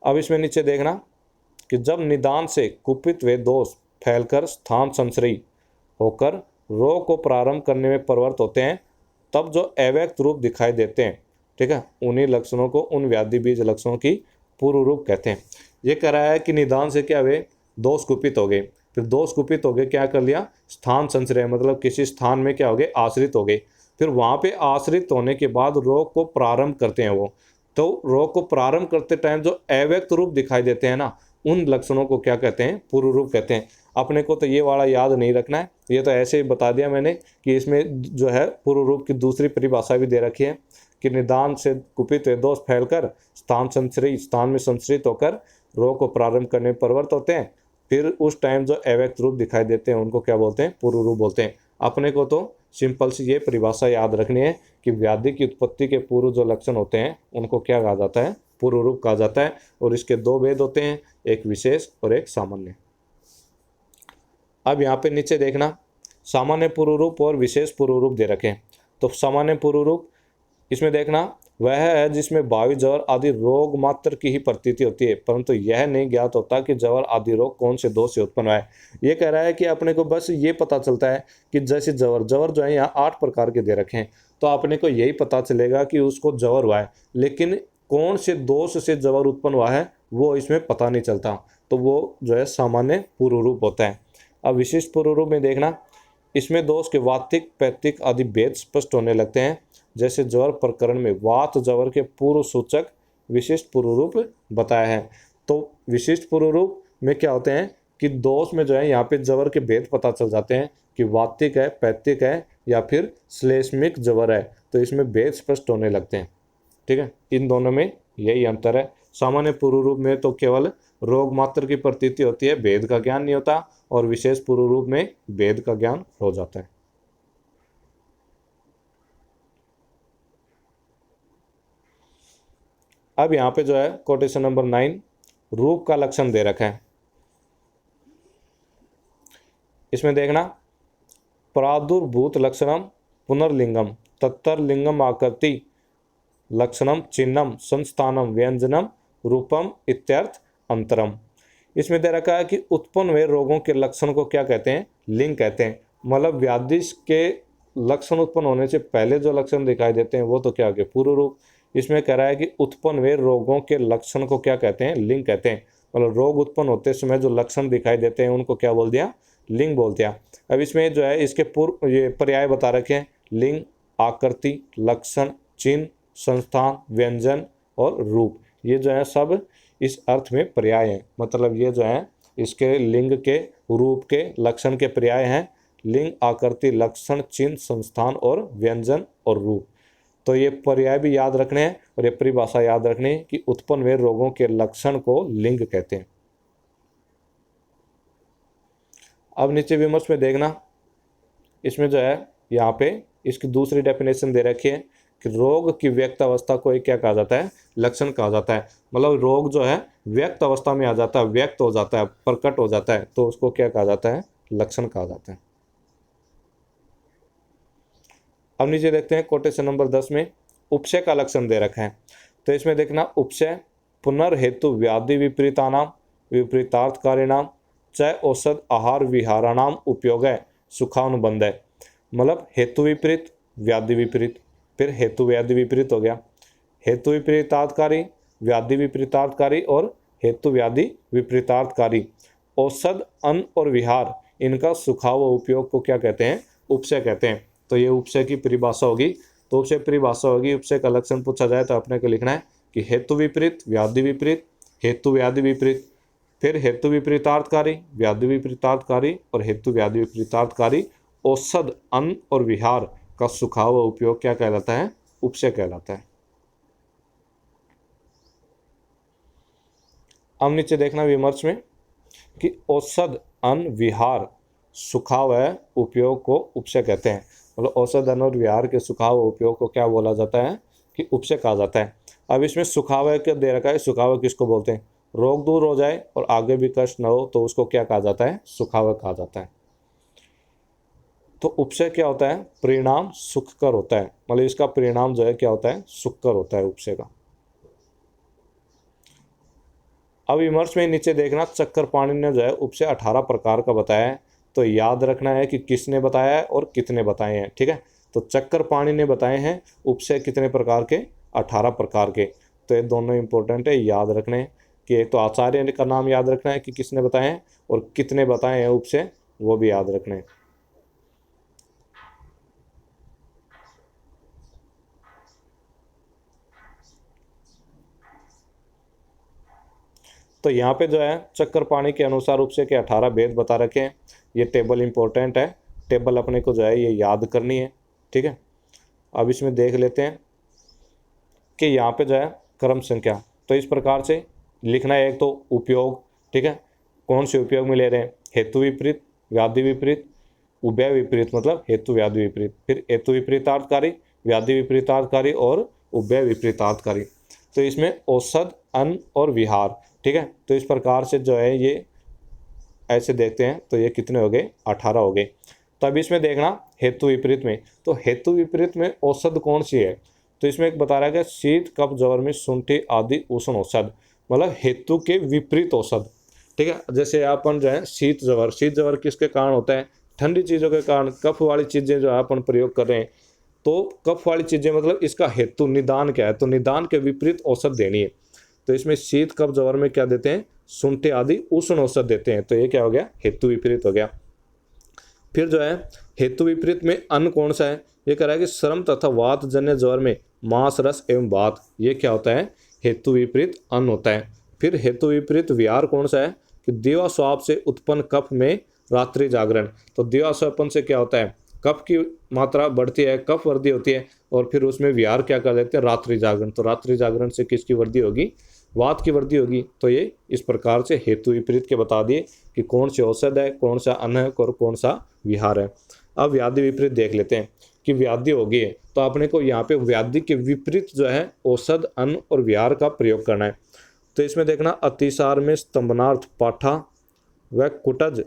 अब इसमें नीचे देखना कि जब निदान से कुपित वे दोष फैलकर स्थान संश्रयी होकर रोग को प्रारंभ करने में प्रवृत्त होते हैं, तब जो अव्यक्त रूप दिखाई देते हैं, ठीक है, उन्हीं लक्षणों को, उन व्याधि बीज लक्षणों की पूर्व रूप कहते हैं। ये कह रहा है कि निदान से क्या हुए, दोष कुपित हो गए, फिर दोष कुपित हो गए, क्या कर लिया, स्थान संश्रय, मतलब किसी स्थान में क्या हो गए, आश्रित हो गए। फिर वहाँ पे आश्रित होने के बाद रोग को प्रारंभ करते हैं वो, तो रोग को प्रारंभ करते टाइम जो अव्यक्त रूप दिखाई देते हैं ना, उन लक्षणों को क्या कहते हैं, पूर्व रूप कहते हैं। अपने को तो ये वाला याद नहीं रखना है, ये तो ऐसे ही बता दिया मैंने कि इसमें जो है पूर्व रूप की दूसरी परिभाषा भी दे रखी है कि निदान से कुपित वे दोष फैलकर स्थान संश्रयी, स्थान में संश्रित होकर रोग को प्रारंभ करने में प्रवृत्त होते हैं। फिर उस टाइम जो अव्यक्त रूप दिखाई देते हैं उनको क्या बोलते हैं, पूर्व रूप बोलते हैं। अपने को तो सिंपल सी ये परिभाषा याद रखनी है कि व्याधि की उत्पत्ति के पूर्व जो लक्षण होते हैं उनको क्या कहा जाता है, पूर्व रूप कहा जाता है। और इसके दो भेद होते हैं, एक विशेष और एक सामान्य। अब यहाँ पे नीचे देखना, सामान्य पूर्व रूप और विशेष पूर्व रूप दे रखे हैं। तो सामान्य पूर्व रूप इसमें देखना वह है जिसमें बावी जवर आदि रोग मात्र की ही प्रतीति होती है, परंतु यह नहीं ज्ञात होता कि जवर आदि रोग कौन से दोष से उत्पन्न है। ये कह रहा है कि अपने को बस ये पता चलता है कि जैसे जवर जो है यहाँ 8 प्रकार के दे रखे हैं, तो अपने को यही पता चलेगा कि उसको जवर हुआ है, लेकिन कौन से दोष से जवर उत्पन्न हुआ है वो इसमें पता नहीं चलता। तो वो जो है सामान्य पूर्व रूप होता है। अब विशिष्ट पूर्व रूप में देखना, इसमें दोष के वातिक पैतिक आदि भेद स्पष्ट होने लगते हैं। जैसे ज्वर प्रकरण में वात जवर के पूर्व सूचक विशिष्ट पूर्व रूप बताया है। तो विशिष्ट पूर्व रूप में क्या होते हैं कि दोष में जो है यहाँ पे जवर के भेद पता चल जाते हैं कि वातिक है, पैतिक है या फिर श्लेष्मिक जवर है, तो इसमें भेद स्पष्ट होने लगते हैं। ठीक है, इन दोनों में यही अंतर है। सामान्य पूर्व रूप में तो केवल रोग मात्र की प्रतीति होती है, भेद का ज्ञान नहीं होता, और विशेष पूर्व रूप में भेद का ज्ञान हो जाता है। अब यहाँ पे जो है कोटेशन नंबर 9 रूप का लक्षण दे रखा है। इसमें देखना, प्रादुर्भूत लक्षणम पुनर्लिंगम तत्तर लिंगम आकृति लक्षणम चिन्हम संस्थानम व्यंजनम रूपम इत्यर्थ अंतरम। इसमें दे रखा है कि उत्पन्न हुए रोगों के लक्षण को क्या कहते हैं, लिंग कहते हैं। मतलब व्याधि के लक्षण उत्पन्न होने से पहले जो लक्षण दिखाई देते हैं वो तो क्या हो गया, पूर्व रूप। इसमें कह रहा है कि उत्पन्न हुए रोगों के लक्षण को क्या कहते हैं, लिंग कहते हैं। मतलब रोग उत्पन्न होते समय जो लक्षण दिखाई देते हैं उनको क्या बोल दिया, लिंग बोल दिया। अब इसमें जो है इसके पूर्व ये पर्याय बता रखे हैं, लिंग, आकृति, लक्षण, चिन्ह, संस्थान, व्यंजन और रूप। ये जो है सब इस अर्थ में पर्याय हैं। मतलब ये जो है इसके लिंग के, रूप के, लक्षण के पर्याय हैं। लिंग, आकृति, लक्षण, चिन्ह, संस्थान और व्यंजन और रूप। तो ये पर्याय भी याद रखने हैं और ये परिभाषा याद रखनी है कि उत्पन्न हुए रोगों के लक्षण को लिंग कहते हैं। अब नीचे विमर्श में देखना, इसमें जो है यहाँ पे इसकी दूसरी डेफिनेशन दे रखी है कि रोग की व्यक्त अवस्था को एक क्या कहा जाता है, लक्षण कहा जाता है। मतलब रोग जो है व्यक्त अवस्था में आ जाता है, व्यक्त हो जाता है, प्रकट हो जाता है, तो उसको क्या कहा जाता है, लक्षण कहा जाता है। अब नीचे देखते हैं कोटेशन नंबर 10 में उपशय का लक्षण दे रखा है। तो इसमें देखना, उपशय पुनर्हेतु व्याधि विपरीतानाम विपरीतार्थकारिणाम च औषध आहार विहाराणाम उपयोग है सुखानुबंध है। मतलब हेतु विपरीत, व्याधि विपरीत, फिर हेतु व्याधि विपरीत हो गया, हेतु विपरीतार्थकारी, व्याधि विपरीतार्थकारी और हेतु व्याधि विपरीतार्थकारी। औषध, अन्न और विहार, इनका सुखाव उपयोग को क्या कहते हैं, उपशय कहते हैं। तो ये उपशय की परिभाषा होगी। तो उपशय परिभाषा होगी, उपशय का लक्षण पूछा जाए तो अपने को लिखना है कि हेतु विपरीत, व्याधि विपरीत, हेतु व्याधि विपरीत, फिर हेतु विपरीतार्थकारी, व्याधि विपरीतार्थकारी और हेतु व्याधि विपरीतार्थकारी। औषध, अन्न और विहार का सुखाव उपयोग क्या कहलाता है, उपसे कहलाता है। अब नीचे देखना विमर्श में कि औषध अन्न विहार सुखाव उपयोग को उपसे कहते हैं। मतलब औषध अन्न और विहार के सुखाव उपयोग को क्या बोला जाता है कि उपसे कहा जाता है। अब इसमें सुखाव क्या दे रखा है, सुखाव किसको बोलते हैं, रोग दूर हो जाए और आगे भी कष्ट न हो तो उसको क्या कहा जाता है, सुखाव कहा जाता है। तो उपसे क्या होता है, परिणाम सुखकर होता है। मतलब इसका परिणाम जो है क्या होता है, सुखकर होता है उपसे का। अब विमर्श में नीचे देखना चक्रपाणि ने जो है उपसे 18 प्रकार का बताया है। तो याद रखना है कि किसने बताया है और कितने बताए हैं। ठीक है, तो चक्रपाणि ने बताए हैं उपसे कितने प्रकार के, 18 प्रकार के। तो ये दोनों इंपॉर्टेंट है, याद रखने हैं कि एक तो आचार्य का नाम याद रखना है कि किसने बताए हैं और कितने बताए हैं उपसे, वो भी याद रखने हैं। तो यहाँ पे जो है चक्रपाणि के अनुसार उपसे के 18 भेद बता रखे हैं। ये टेबल इंपॉर्टेंट है, टेबल अपने को जो है ये याद करनी है। ठीक है, अब इसमें देख लेते हैं कि यहाँ पे जो है क्रम संख्या, तो इस प्रकार से लिखना है। एक तो उपयोग, ठीक है, कौन से उपयोग में ले रहे हैं, हेतु विपरीत, व्याधि विपरीत, उभय विपरीत मतलब हेतु व्याधि विपरीत, फिर हेतु विपरीतार्थकारी, व्याधि विपरीतार्थकारी और उभय विपरीतार्थकारी। तो इसमें औषध अन्न और विहार, ठीक है, तो इस प्रकार से जो है ये ऐसे देखते हैं। तो ये कितने हो गए, 18 हो गए। तो अब इसमें देखना हेतु विपरीत में, तो हेतु विपरीत में औषध कौन सी है, तो इसमें एक बता रहा है कि शीत कफ ज्वर में शुंठी आदि उष्ण औषध, मतलब हेतु के विपरीत औषध। ठीक है, जैसे अपन जो है शीत ज्वर किसके कारण होता है, ठंडी चीज़ों के कारण। कफ वाली चीज़ें जो है अपन प्रयोग कर रहे हैं, तो कफ वाली चीज़ें मतलब इसका हेतु निदान क्या है, तो निदान के विपरीत औषध देनी है। तो इसमें शीत कफ ज्वर में क्या देते हैं, शुंठी आदि उष्ण औषध देते हैं। तो ये क्या हो गया, हेतु विपरीत हो गया। फिर जो है हेतु विपरीत में अन्न कौन सा है, ये कह रहा है कि श्रम तथा वात जन्य ज्वर में मांस रस एवं बात, ये क्या होता है, हेतु विपरीत अन्न होता है। फिर हेतु विपरीत विहार कौन सा है कि दीवा स्वाप से उत्पन्न कफ में रात्रि जागरण। तो दीवा स्वापन से क्या होता है, कफ की मात्रा बढ़ती है, कफ वृद्धि होती है, और फिर उसमें विहार क्या कर देते हैं, रात्रि जागरण। तो रात्रि जागरण से किसकी वृद्धि होगी, वात की वृद्धि होगी। तो ये इस प्रकार से हेतु विपरीत के बता दिए कि कौन सी औषध है, कौन सा अन्न है और कौन सा विहार है। अब व्याधि विपरीत देख लेते हैं कि व्याधि होगी है, तो अपने को यहाँ पे व्याधि के विपरीत जो है औषध अन्न और विहार का प्रयोग करना है। तो इसमें देखना अतिसार में स्तंभनार्थ पाठा व कुटज।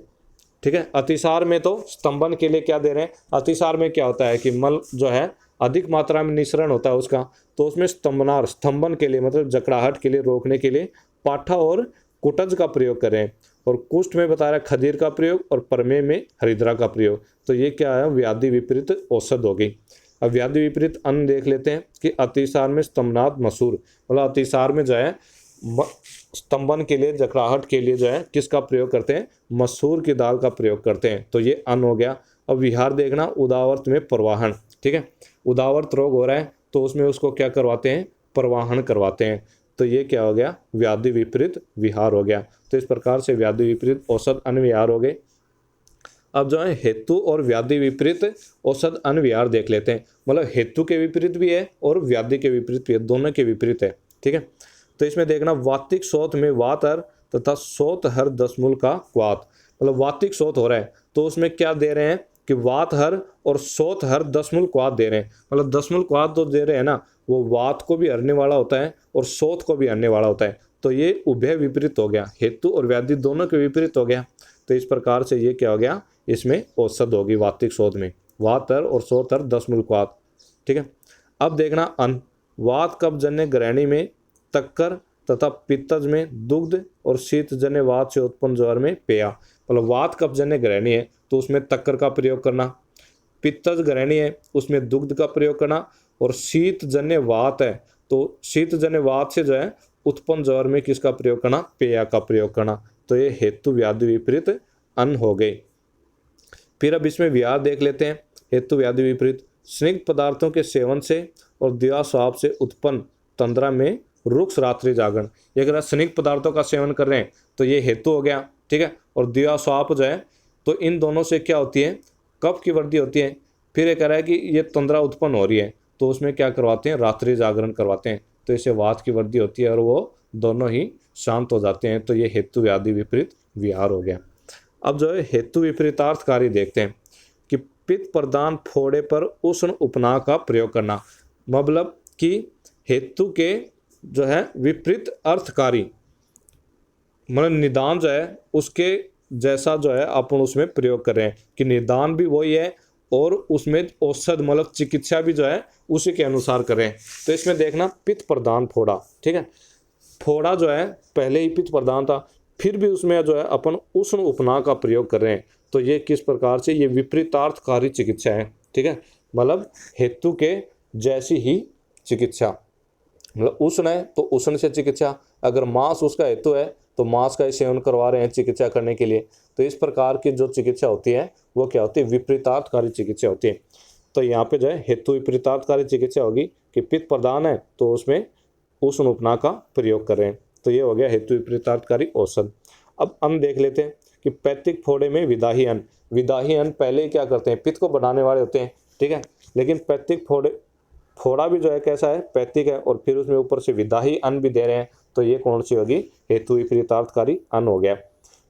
ठीक है, अतिसार में तो स्तंभन के लिए क्या दे रहे हैं, अतिसार में क्या होता है कि मल जो है अधिक मात्रा में निसरण होता है उसका, तो उसमें स्तंभन के लिए मतलब जकड़ाहट के लिए रोकने के लिए पाठा और कुटज का प्रयोग करें। और कुष्ठ में बता रहा है खदीर का प्रयोग और प्रमेय में हरिद्रा का प्रयोग। तो ये क्या है, व्याधि विपरीत औषध हो गई। अब व्याधि विपरीत अन्न देख लेते हैं कि अतिसार में स्तंभनाथ मसूर, मतलब अतिसार में जो है स्तंभन के लिए जकड़ाहट के लिए जो है किसका प्रयोग करते हैं, मसूर की दाल का प्रयोग करते हैं। तो ये अन्न हो गया। अब विहार देखना उदावर्त में प्रवाहन। ठीक है, उदावर्त रोग हो रहा है तो उसमें उसको क्या करवाते हैं, प्रवाहन करवाते हैं। तो ये क्या हो गया, व्याधि विपरीत विहार हो गया। तो इस प्रकार से व्याधि विपरीत औषध अन्न विहार हो गए। अब जो है हेतु और व्याधि विपरीत औषध अन्न विहार देख लेते हैं। मतलब हेतु के विपरीत भी है और व्याधि के विपरीत भी है, दोनों के विपरीत है। ठीक है, तो इसमें देखना वातिक शोथ में वातर तथा शोथ हर दशमूल का क्वात। मतलब वातिक शोथ हो रहा है तो उसमें क्या दे रहे हैं कि वात हर और शोथ हर दशमूल क्वात दे रहे हैं। मतलब दशमूल क्वात जो दे रहे हैं ना, वो वात को भी हरने वाला होता है और शोथ को भी हरने वाला होता है। तो ये उभय विपरीत हो गया, हेतु और व्याधि दोनों के विपरीत हो गया। तो इस प्रकार से ये क्या हो गया, इसमें औषध होगी वातिक शोथ में वातर और शोथर दशमूल क्वात। ठीक है, अब देखना अन्न वात कफ जन्य ग्रहणी में तक्कर तथा पित्तज में दुग्ध और शीत जन्य वात से उत्पन्न ज्वर में पेया। मतलब वात कफ जन्य ग्रहणी है तो उसमें तक्कर का प्रयोग करना, पित्तज ग्रहणी है उसमें दुग्ध का प्रयोग करना, और शीत जन्य वात है तो शीत जन्य वात से जो है उत्पन्न ज्वर में किसका प्रयोग करना, पेया का प्रयोग करना। तो ये हेतु व्याधि विपरीत अन्न हो गए। फिर अब इसमें विहार देख लेते हैं। हेतु व्याधि विपरीत स्निग्ध पदार्थों के सेवन से और दिवा स्वाप से उत्पन्न तंद्रा में रुक्ष रात्रि जागरण। ये अगर स्निग्ध पदार्थों का सेवन कर रहे हैं तो ये हेतु हो गया। ठीक है, और दिवा स्वाप जो है तो इन दोनों से क्या होती है, कफ की वृद्धि होती है। फिर ये कह रहा है कि ये तंद्रा उत्पन्न हो रही है तो उसमें क्या करवाते हैं, रात्रि जागरण करवाते हैं, तो इससे वात की वृद्धि होती है और वो दोनों ही शांत हो जाते हैं। तो ये हेतु व्याधि विपरीत विहार हो गया। अब जो है हेतु विपरीतार्थकारी देखते हैं कि पित्त प्रदान फोड़े पर उष्ण उपनाह का प्रयोग करना, मतलब कि हेतु के जो है विपरीत अर्थकारी, मतलब निदान जो है उसके जैसा जो है अपन उसमें प्रयोग कर रहे हैं कि निदान भी वही है और उसमें औषध मतलब चिकित्सा भी जो है उसी के अनुसार कर रहे हैं। तो इसमें देखना पित्त प्रदान फोड़ा, ठीक है, फोड़ा जो है पहले ही पित्त प्रदान था, फिर भी उसमें जो है अपन उष्ण उपनाह का प्रयोग कर रहे हैं। तो ये किस प्रकार से, ये विपरीतार्थकारी चिकित्सा है, ठीक है, मतलब हेतु के जैसी ही चिकित्सा, मतलब उष्ण है तो उष्ण से चिकित्सा, अगर मांस उसका हेतु है तो मांस का ही सेवन करवा रहे हैं चिकित्सा करने के लिए। तो इस प्रकार की जो चिकित्सा होती है वो क्या होती है, विपरीतार्थकारी चिकित्सा होती है। तो यहाँ पे जो है हेतु विपरीतार्थकारी चिकित्सा होगी कि पित्त प्रदान है तो उसमें उष्ण उपनाह का प्रयोग कर रहे हैं। तो ये हो गया हेतु विपरीतार्थकारी औषध। अब अन्न देख लेते हैं कि पैतृक फोड़े में विदाही अन्न, विदाही अन्न पहले ही क्या करते हैं, पित्त को बढ़ाने वाले होते हैं, ठीक है, लेकिन पैतृक फोड़ा भी जो है कैसा है, पैतृक है, और फिर उसमें ऊपर से विदाही अन्न भी दे रहे हैं। तो ये कौन सी होगी, हेतु विपरीतार्थकारी अन्न हो गया।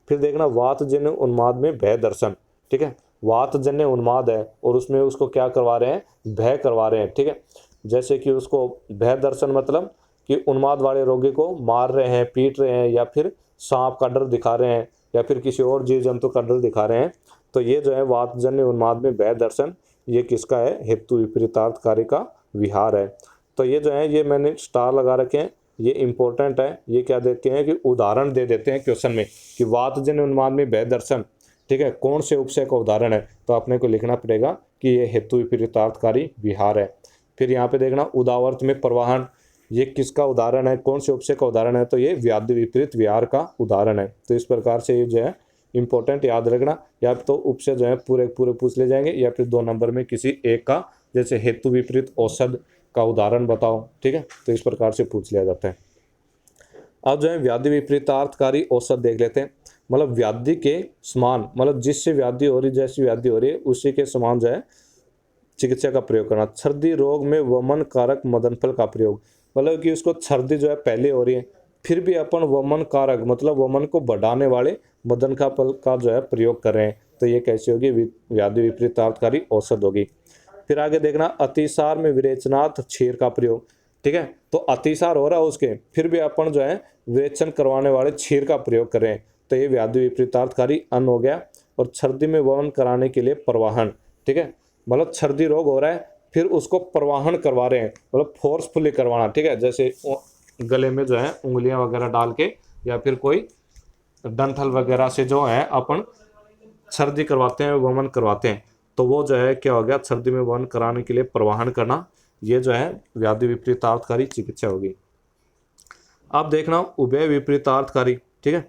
फिर देखना वातजन्य उन्माद में भय दर्शन, ठीक है, वातजन्य उन्माद है और उसमें उसको क्या करवा रहे हैं, भय करवा रहे हैं, ठीक है, जैसे कि उसको भय दर्शन मतलब कि उन्माद वाले रोगी को मार रहे हैं, पीट रहे हैं, या फिर सांप का डर दिखा रहे हैं, या फिर किसी और जीव जंतु का डर दिखा रहे हैं। तो ये जो है वातजन्य उन्माद में भय दर्शन, ये किसका है, हेतु विपरीतार्थकारी का विहार है। तो ये जो है, ये मैंने स्टार लगा रखे हैं, ये इंपॉर्टेंट है। ये क्या देते हैं कि उदाहरण दे देते हैं क्वेश्चन में कि वातजन्य उन्माद में भय दर्शन, ठीक है, कौन से उपसय का उदाहरण है, तो अपने को लिखना पड़ेगा कि ये हेतु विपरीतार्थकारी विहार है। फिर यहाँ पे देखना उदावर्त में प्रवाहन, ये किसका उदाहरण है, कौन से उपसय का उदाहरण है, तो ये व्याधि विपरीत विहार का उदाहरण है। तो इस प्रकार से ये जो है इंपॉर्टेंट याद रखना, या तो उपसय जो है पूरे पूरे पूछ ले जाएंगे, या फिर 2 नंबर में किसी एक का, जैसे हेतु विपरीत औषध का उदाहरण बताओ, ठीक है, तो इस प्रकार से पूछ लिया जाता है। अब जो है व्याधि विपरीतार्थकारी औषध देख लेते हैं, मतलब व्याधि के समान, मतलब जिससे व्याधि हो रही, जैसी व्याधि हो रही है उसी के समान जो है चिकित्सा का प्रयोग करना। छर्दी रोग में वमन कारक मदनफल का प्रयोग, मतलब कि उसको छर्दी जो है पहले हो रही है, फिर भी अपन वमन कारक मतलब वमन को बढ़ाने वाले मदन का फल का जो है प्रयोग कर रहे हैं। तो ये कैसी होगी, व्याधि विपरीतार्थकारी औषध होगी। फिर आगे देखना अतिसार में विरेचनार्थ क्षीर का प्रयोग, ठीक है, तो अतिसार हो रहा है उसके, फिर भी अपन जो है विरेचन करवाने वाले क्षीर का प्रयोग कर रहे हैं। तो ये व्याधि विपरीतार्थकारी अन्न हो गया। और छर्दी में वमन कराने के लिए प्रवाहन, ठीक है, मतलब छर्दी रोग हो रहा है फिर उसको प्रवाहन करवा रहे हैं, मतलब फोर्सफुली करवाना, ठीक है, जैसे गले में जो है उंगलियां वगैरह डाल के, या फिर कोई डंठल वगैरह से जो है अपन छर्दी करवाते हैं, वमन करवाते हैं। तो वो जो है क्या हो गया, छर्दी में वमन कराने के लिए प्रवाहन करना, ये जो है व्याधि विपरीतार्थकारी चिकित्सा होगी। आप देखना उभय विपरीतार्थकारी, ठीक है,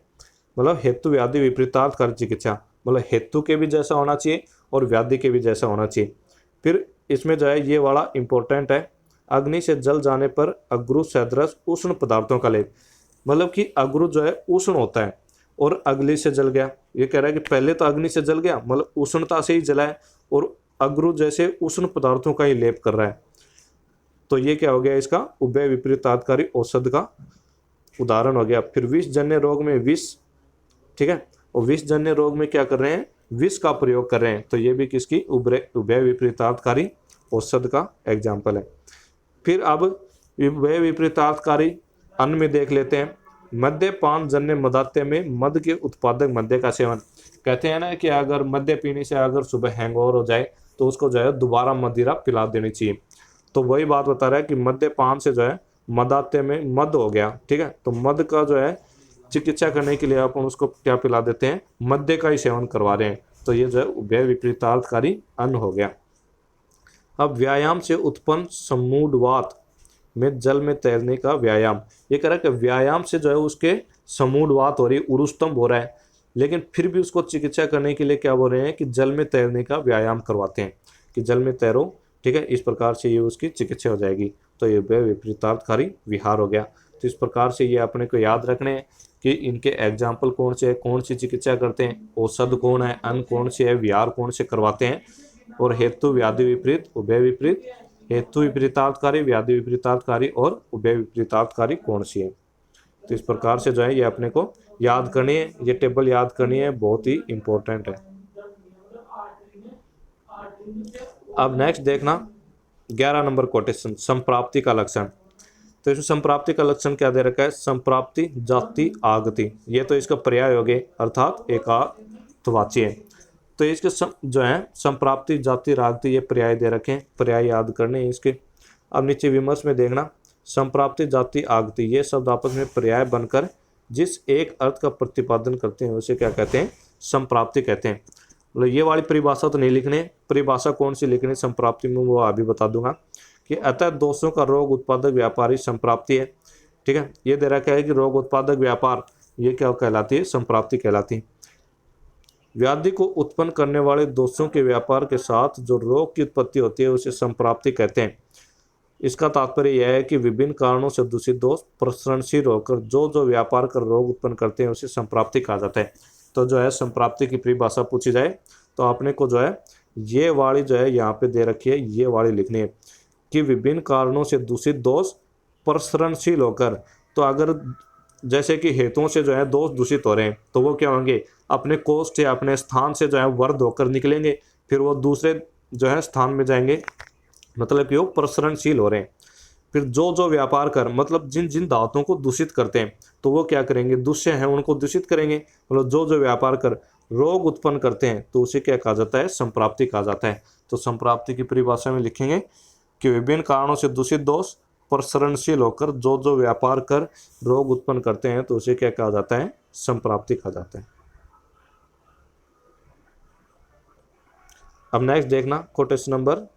मतलब हेतु व्याधि विपरीतार्थकारी चिकित्सा, मतलब हेतु के भी जैसा होना चाहिए और व्याधि के भी जैसा होना चाहिए। फिर इसमें जो है ये वाला इंपॉर्टेंट है, अग्नि से जल जाने पर अग्रु सदृश उष्ण पदार्थों का लेप, मतलब कि अग्रु जो है उष्ण होता है और अग्नि से जल गया। ये कह रहा है कि पहले तो अग्नि से जल गया, मतलब उष्णता से ही जला है, और अग्रु जैसे उष्ण पदार्थों का ही लेप कर रहा है। तो ये क्या हो गया, इसका उभय विपरीतार्थकारी औषध का उदाहरण हो गया। फिर विषजन्य रोग में विष, ठीक है, और विषजन्य रोग में क्या कर रहे हैं, विष का प्रयोग कर रहे हैं। तो ये भी किसकी, उभय विपरीतार्थकारी औषध का एग्जाम्पल है। फिर अब उभय विपरीतार्थकारी अन्न में देख लेते हैं, मद्यपान जन्य मदात्य में मद के उत्पादक मद्य का सेवन। कहते हैं ना कि अगर मद्य पीने से अगर सुबह हैंगओवर हो जाए तो उसको जो है दोबारा मदिरा पिला देनी चाहिए। तो वही बात बता रहा है कि मद्यपान से जो है मदात्य में मद हो गया, ठीक है, तो मद का जो है चिकित्सा करने के लिए अपन उसको क्या पिला देते हैं, मद्य का ही सेवन करवा रहे हैं। तो ये जो है उभय विपरीतार्थकारी अन्न हो गया। अब व्यायाम से उत्पन्न समूढ़वात में जल में तैरने का व्यायाम, ये कह रहा है कि व्यायाम से जो है उसके समूढ़वात हो रही है, उरुस्तंभ हो रहा है, लेकिन फिर भी उसको चिकित्सा करने के लिए क्या बोल रहे हैं कि जल में तैरने का व्यायाम करवाते हैं कि जल में तैरो, ठीक है, इस प्रकार से ये उसकी चिकित्सा हो जाएगी। तो ये विपरीतार्थकारी विहार हो गया। तो इस प्रकार से ये अपने को याद रखने हैं कि इनके एग्जाम्पल कौन से है, कौन सी चिकित्सा करते हैं, औषध कौन है, अन्न कौन से है, विहार कौन से करवाते हैं, और हेतु व्याधि विपरीत, उभय विपरीत, हेतु विपरीतार्थकारी, व्याधि विपरीतार्थकारी और उभय विपरीतार्थकारी कौन सी है। तो इस प्रकार से जो है ये अपने को याद करनी है, ये टेबल याद करनी है, बहुत ही इंपॉर्टेंट है। अब नेक्स्ट देखना 11 नंबर कोटेशन, संप्राप्ति का लक्षण। तो इसमें संप्राप्ति का लक्षण क्या दे रखा है, संप्राप्ति जाति आगति, ये तो इसका पर्याय हो गए अर्थात एकार्थवाची है। तो इसके जो है संप्राप्ति जाति रागति ये पर्याय दे रखे हैं, पर्याय याद करने हैं इसके। अब नीचे विमर्श में देखना, संप्राप्ति जाति आगति ये शब्द आपस में पर्याय बनकर जिस एक अर्थ का प्रतिपादन करते हैं उसे क्या कहते हैं, संप्राप्ति कहते हैं। मतलब ये वाली परिभाषा तो नहीं लिखने, परिभाषा कौन सी लिखनी संप्राप्ति में वो अभी बता दूंगा कि अतः दोषों का रोग उत्पादक व्यापारी संप्राप्ति है। ठीक है, ये दे रखा है कि रोग उत्पादक व्यापार ये क्या कहलाती है, संप्राप्ति कहलाती है। व्याधि को उत्पन्न करने वाले दोषों के व्यापार के साथ जो रोग की उत्पत्ति होती है उसे संप्राप्ति कहते हैं। इसका तात्पर्य यह है कि विभिन्न कारणों से दूषित दोष प्रसरणशील होकर जो व्यापार कर रोग उत्पन्न करते हैं उसे संप्राप्ति कहा जाता है। तो जो है संप्राप्ति की परिभाषा पूछी जाए तो आपने को जो है ये वाली जो है यहाँ पे दे रखी है, ये वाली लिखनी है कि विभिन्न कारणों से दूषित दोष प्रसरणशील होकर। तो अगर जैसे कि हेतुओं से जो है दोष दूषित हो रहे हैं तो वो क्या होंगे, अपने कोष से अपने स्थान से जो है वर्ध होकर निकलेंगे, फिर वो दूसरे जो है स्थान में जाएंगे, मतलब कि वो प्रसरणशील हो रहे हैं। फिर जो व्यापार कर मतलब जिन जिन धातुओं को दूषित करते हैं तो वो क्या करेंगे, दूष्य हैं उनको दूषित करेंगे। मतलब जो व्यापार कर रोग उत्पन्न करते हैं तो उसे क्या कहा जाता है, संप्राप्ति कहा जाता है। तो संप्राप्ति की परिभाषा में लिखेंगे कि विभिन्न कारणों से दूषित दोष प्रसरणशील होकर जो व्यापार कर रोग उत्पन्न करते हैं तो उसे क्या कहा जाता है, संप्राप्ति कहा जाता है। अब नेक्स्ट देखना कोटेशन नंबर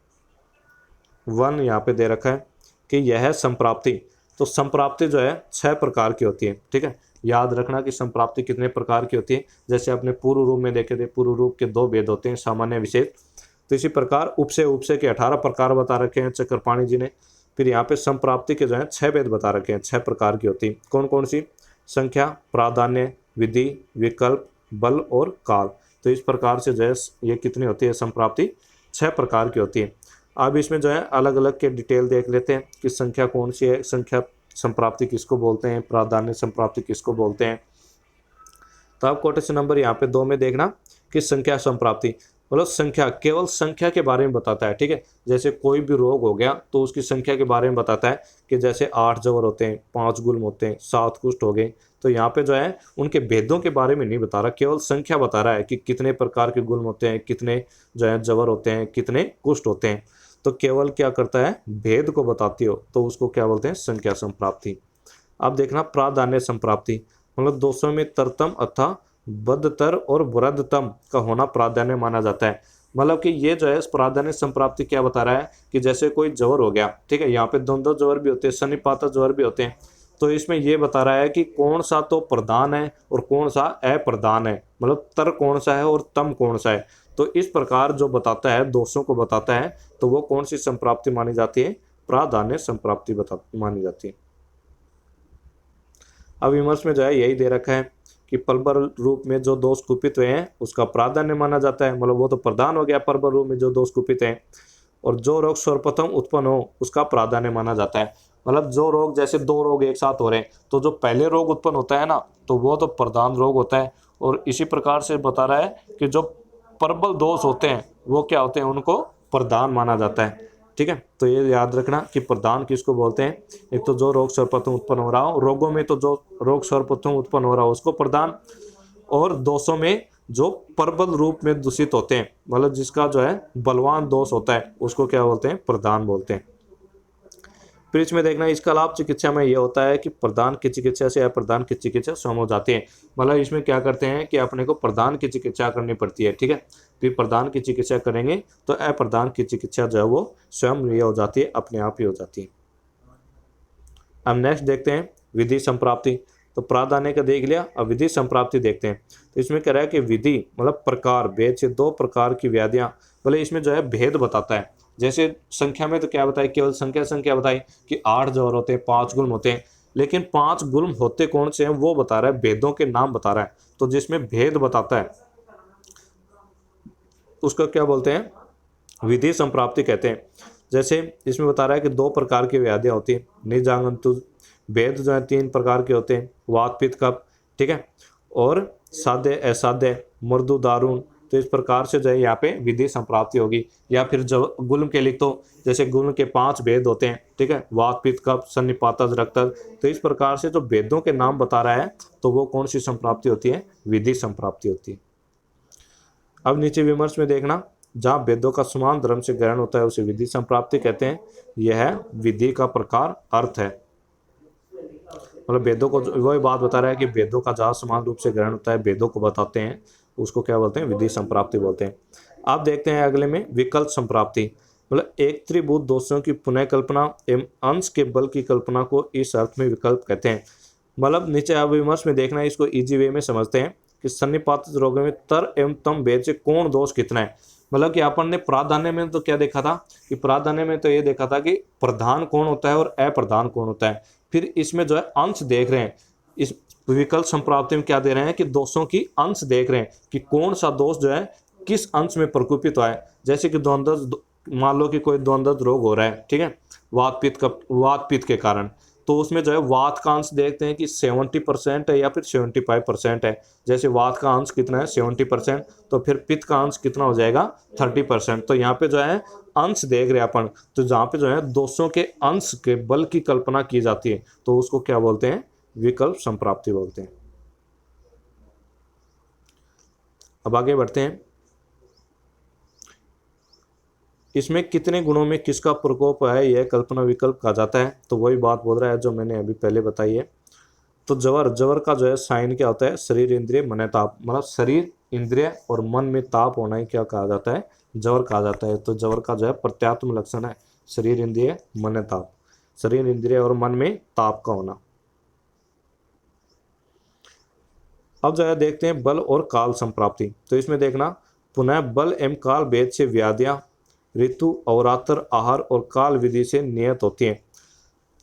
1 यहाँ पे दे रखा है कि यह है संप्राप्ति। तो संप्राप्ति जो है 6 प्रकार की होती है। ठीक है, याद रखना कि संप्राप्ति कितने प्रकार की होती है। जैसे आपने पूर्व रूप में देखे थे, पूर्व रूप के 2 भेद होते हैं, सामान्य विशेष। तो इसी प्रकार उपसे के 18 प्रकार बता रखे हैं चक्रपाणी जी ने। फिर यहाँ पे संप्राप्ति के जो है 6 भेद बता रखे हैं, 6 प्रकार की होती है। कौन कौन सी, संख्या, प्राधान्य, विधि, विकल्प, बल और काल। तो इस प्रकार से जो है ये कितनी होती है, संप्राप्ति 6 प्रकार की होती है। अब इसमें जो है अलग अलग के डिटेल देख लेते हैं कि संख्या कौन सी है, संख्या संप्राप्ति किसको बोलते हैं, प्राधान्य संप्राप्ति किसको बोलते हैं। तो आप कोटेशन नंबर यहाँ पे 2 में देखना कि संख्या संप्राप्ति मतलब संख्या केवल संख्या के बारे में बताता है। ठीक है, जैसे कोई भी रोग हो गया तो उसकी संख्या के बारे में बताता है कि जैसे 8 जवर होते हैं, 5 गुल्म होते हैं, 7 कुष्ठ हो गए। तो यहाँ पे जो है उनके भेदों के बारे में नहीं बता रहा, केवल संख्या बता रहा है कि कितने प्रकार के गुल्म होते हैं, कितने जो है जवर होते हैं, कितने कुष्ठ होते हैं। तो केवल क्या करता है, भेद को बताती हो तो उसको क्या बोलते हैं, संख्या संप्राप्ति। अब देखना प्राधान्य संप्राप्ति मतलब दोषों में तरतम अथवा बदतर और वृद्धतम का होना प्राधान्य माना जाता है। मतलब कि ये जो है प्राधान्य संप्राप्ति क्या बता रहा है कि जैसे कोई जवर हो गया, ठीक है, यहाँ पे द्वंद्व जवर भी होते हैं, सन्निपात जवर भी होते हैं। तो इसमें ये बता रहा है कि कौन सा तो प्रधान है और कौन सा अप्रधान है, मतलब तर कौन सा है और तम कौन सा है। तो इस प्रकार जो बताता है, दोषों को बताता है, तो वो कौन सी संप्राप्ति मानी जाती है, प्राधान्य संप्राप्ति मानी जाती है। अब विमर्श में जो है यही दे रखा है कि परबर रूप में जो दोष कुपित हुए हैं उसका प्राधान्य माना जाता है, मतलब वो तो प्रधान हो गया परबर रूप में जो दोष कुपित हैं। और जो रोग सर्वप्रथम उत्पन्न हो उसका प्राधान्य माना जाता है। मतलब जो रोग, जैसे 2 रोग एक साथ हो रहे हैं तो जो पहले रोग उत्पन्न होता है ना तो वो तो प्रधान रोग होता है। और इसी प्रकार से बता रहा है कि जो प्रबल दोष होते हैं वो क्या होते हैं, उनको प्रधान माना जाता है। ठीक है, तो ये याद रखना कि प्रधान किसको बोलते हैं, एक तो जो रोग सर्वप्रथम उत्पन्न हो रहा हो, रोगों में तो जो रोग सर्वप्रथम उत्पन्न हो रहा हो उसको प्रधान, और दोषों में जो प्रबल रूप में दूषित होते हैं, मतलब जिसका जो है बलवान दोष होता है उसको क्या बोलते हैं, प्रधान बोलते हैं। फिर इसमें देखना इसका लाभ चिकित्सा में यह होता है कि प्रधान की चिकित्सा से अप्रधान की चिकित्सा स्वयं हो जाती है। मतलब इसमें क्या करते हैं कि अपने को प्रधान की चिकित्सा करनी पड़ती है। ठीक है, फिर प्रधान की चिकित्सा करेंगे तो अप्रधान की चिकित्सा जो है वो स्वयं ये हो जाती है, अपने आप ही हो जाती है। अब नेक्स्ट देखते हैं विधि संप्राप्ति। तो प्राधान्य का देख लिया, अब विधि संप्राप्ति देखते हैं। तो इसमें कह रहा है कि विधि मतलब प्रकार, भेद से 2 प्रकार की व्याधियां, मतलब इसमें जो है भेद बताता है। जैसे संख्या में तो क्या बताया, केवल संख्या बताई कि 8 जवर होते हैं, 5 गुल्म होते हैं, लेकिन 5 गुल्म होते कौन से हैं वो बता रहा है, भेदों के नाम बता रहा है। तो जिसमें भेद बताता है उसको क्या बोलते हैं, विधि संप्राप्ति कहते हैं। जैसे इसमें बता रहा है कि 2 प्रकार की व्याधियाँ होती हैं, निजांगंतु भेद जो है 3 प्रकार के होते हैं, वात पित्त कफ, ठीक है, और साध्य असाध्य मृदु दारुण। तो इस प्रकार से जो है यहाँ पे विधि संप्राप्ति होगी। या फिर जब गुल्म के लिख तो जैसे गुल्म के 5 भेद होते हैं, ठीक है, वात पित्त कफ सन्निपातज रक्तज। तो इस प्रकार से जो भेदों के नाम बता रहा है तो वो कौन सी संप्राप्ति होती है, विधि संप्राप्ति होती है। अब नीचे विमर्श में देखना, जहाँ वेदों का समान धर्म से ग्रहण होता है उसे विधि संप्राप्ति कहते हैं। यह विधि का प्रकार अर्थ है, मतलब वेदों को, वही बात बता रहा है कि वेदों का जहाँ समान रूप से ग्रहण होता है, वेदों को बताते हैं, उसको क्या बोलते हैं, विधि संप्राप्ति बोलते हैं। आप देखते हैं अगले में विकल्प संप्राप्ति, मतलब एक त्रिभूत दोषों की पुनः कल्पना एवं अंश के बल की कल्पना को इस अर्थ में विकल्प कहते हैं। मतलब नीचे आप विमर्श में देखना है, इसको इजी वे में समझते हैं कि सन्निपातित रोगों में तर एवं तम भेद से कौन दोष कितना है। मतलब कि अपन ने प्राधान्य में तो क्या देखा था कि प्राधान्य में तो ये देखा था कि प्रधान कौन होता है और अप्रधान कौन होता है। फिर इसमें जो है अंश देख रहे हैं, इस विकल्प संप्राप्ति में क्या दे रहे हैं कि दोषों की अंश देख रहे हैं कि कौन सा दोष जो है किस अंश में प्रकोपित हुआ है। जैसे कि द्वंद्व, मान लो कि कोई द्वंद्व रोग हो रहा है, ठीक है, वात पित्त के कारण, तो उसमें जो है वात का अंश देखते हैं कि 70% है या फिर 75% है। जैसे वात का अंश कितना है 70%, तो फिर पित्त का अंश कितना हो जाएगा 30%। तो यहाँ पे जो है अंश देख रहे हैं अपन, तो जहाँ पे जो है दोषों के अंश के बल की कल्पना की जाती है तो उसको क्या बोलते हैं, विकल्प संप्राप्ति बोलते हैं। अब आगे बढ़ते हैं, इसमें कितने गुणों में किसका प्रकोप है यह कल्पना विकल्प कहा जाता है। तो वही बात बोल रहा है जो मैंने अभी पहले बताई है। तो जवर का जो है साइन क्या होता है, शरीर इंद्रिय मन ताप, मतलब शरीर इंद्रिय और मन में ताप होना ही क्या कहा जाता है, जवर कहा जाता है। तो जवर का जो है प्रत्यात्म लक्षण है शरीर इंद्रिय मन ताप, शरीर इंद्रिय और मन में ताप का होना। अब जो है देखते हैं बल और काल संप्राप्ति। तो इसमें देखना, पुनः बल एवं काल भेद से व्याधियां ऋतु अवरात्र आहार और काल विधि से नियत होती है।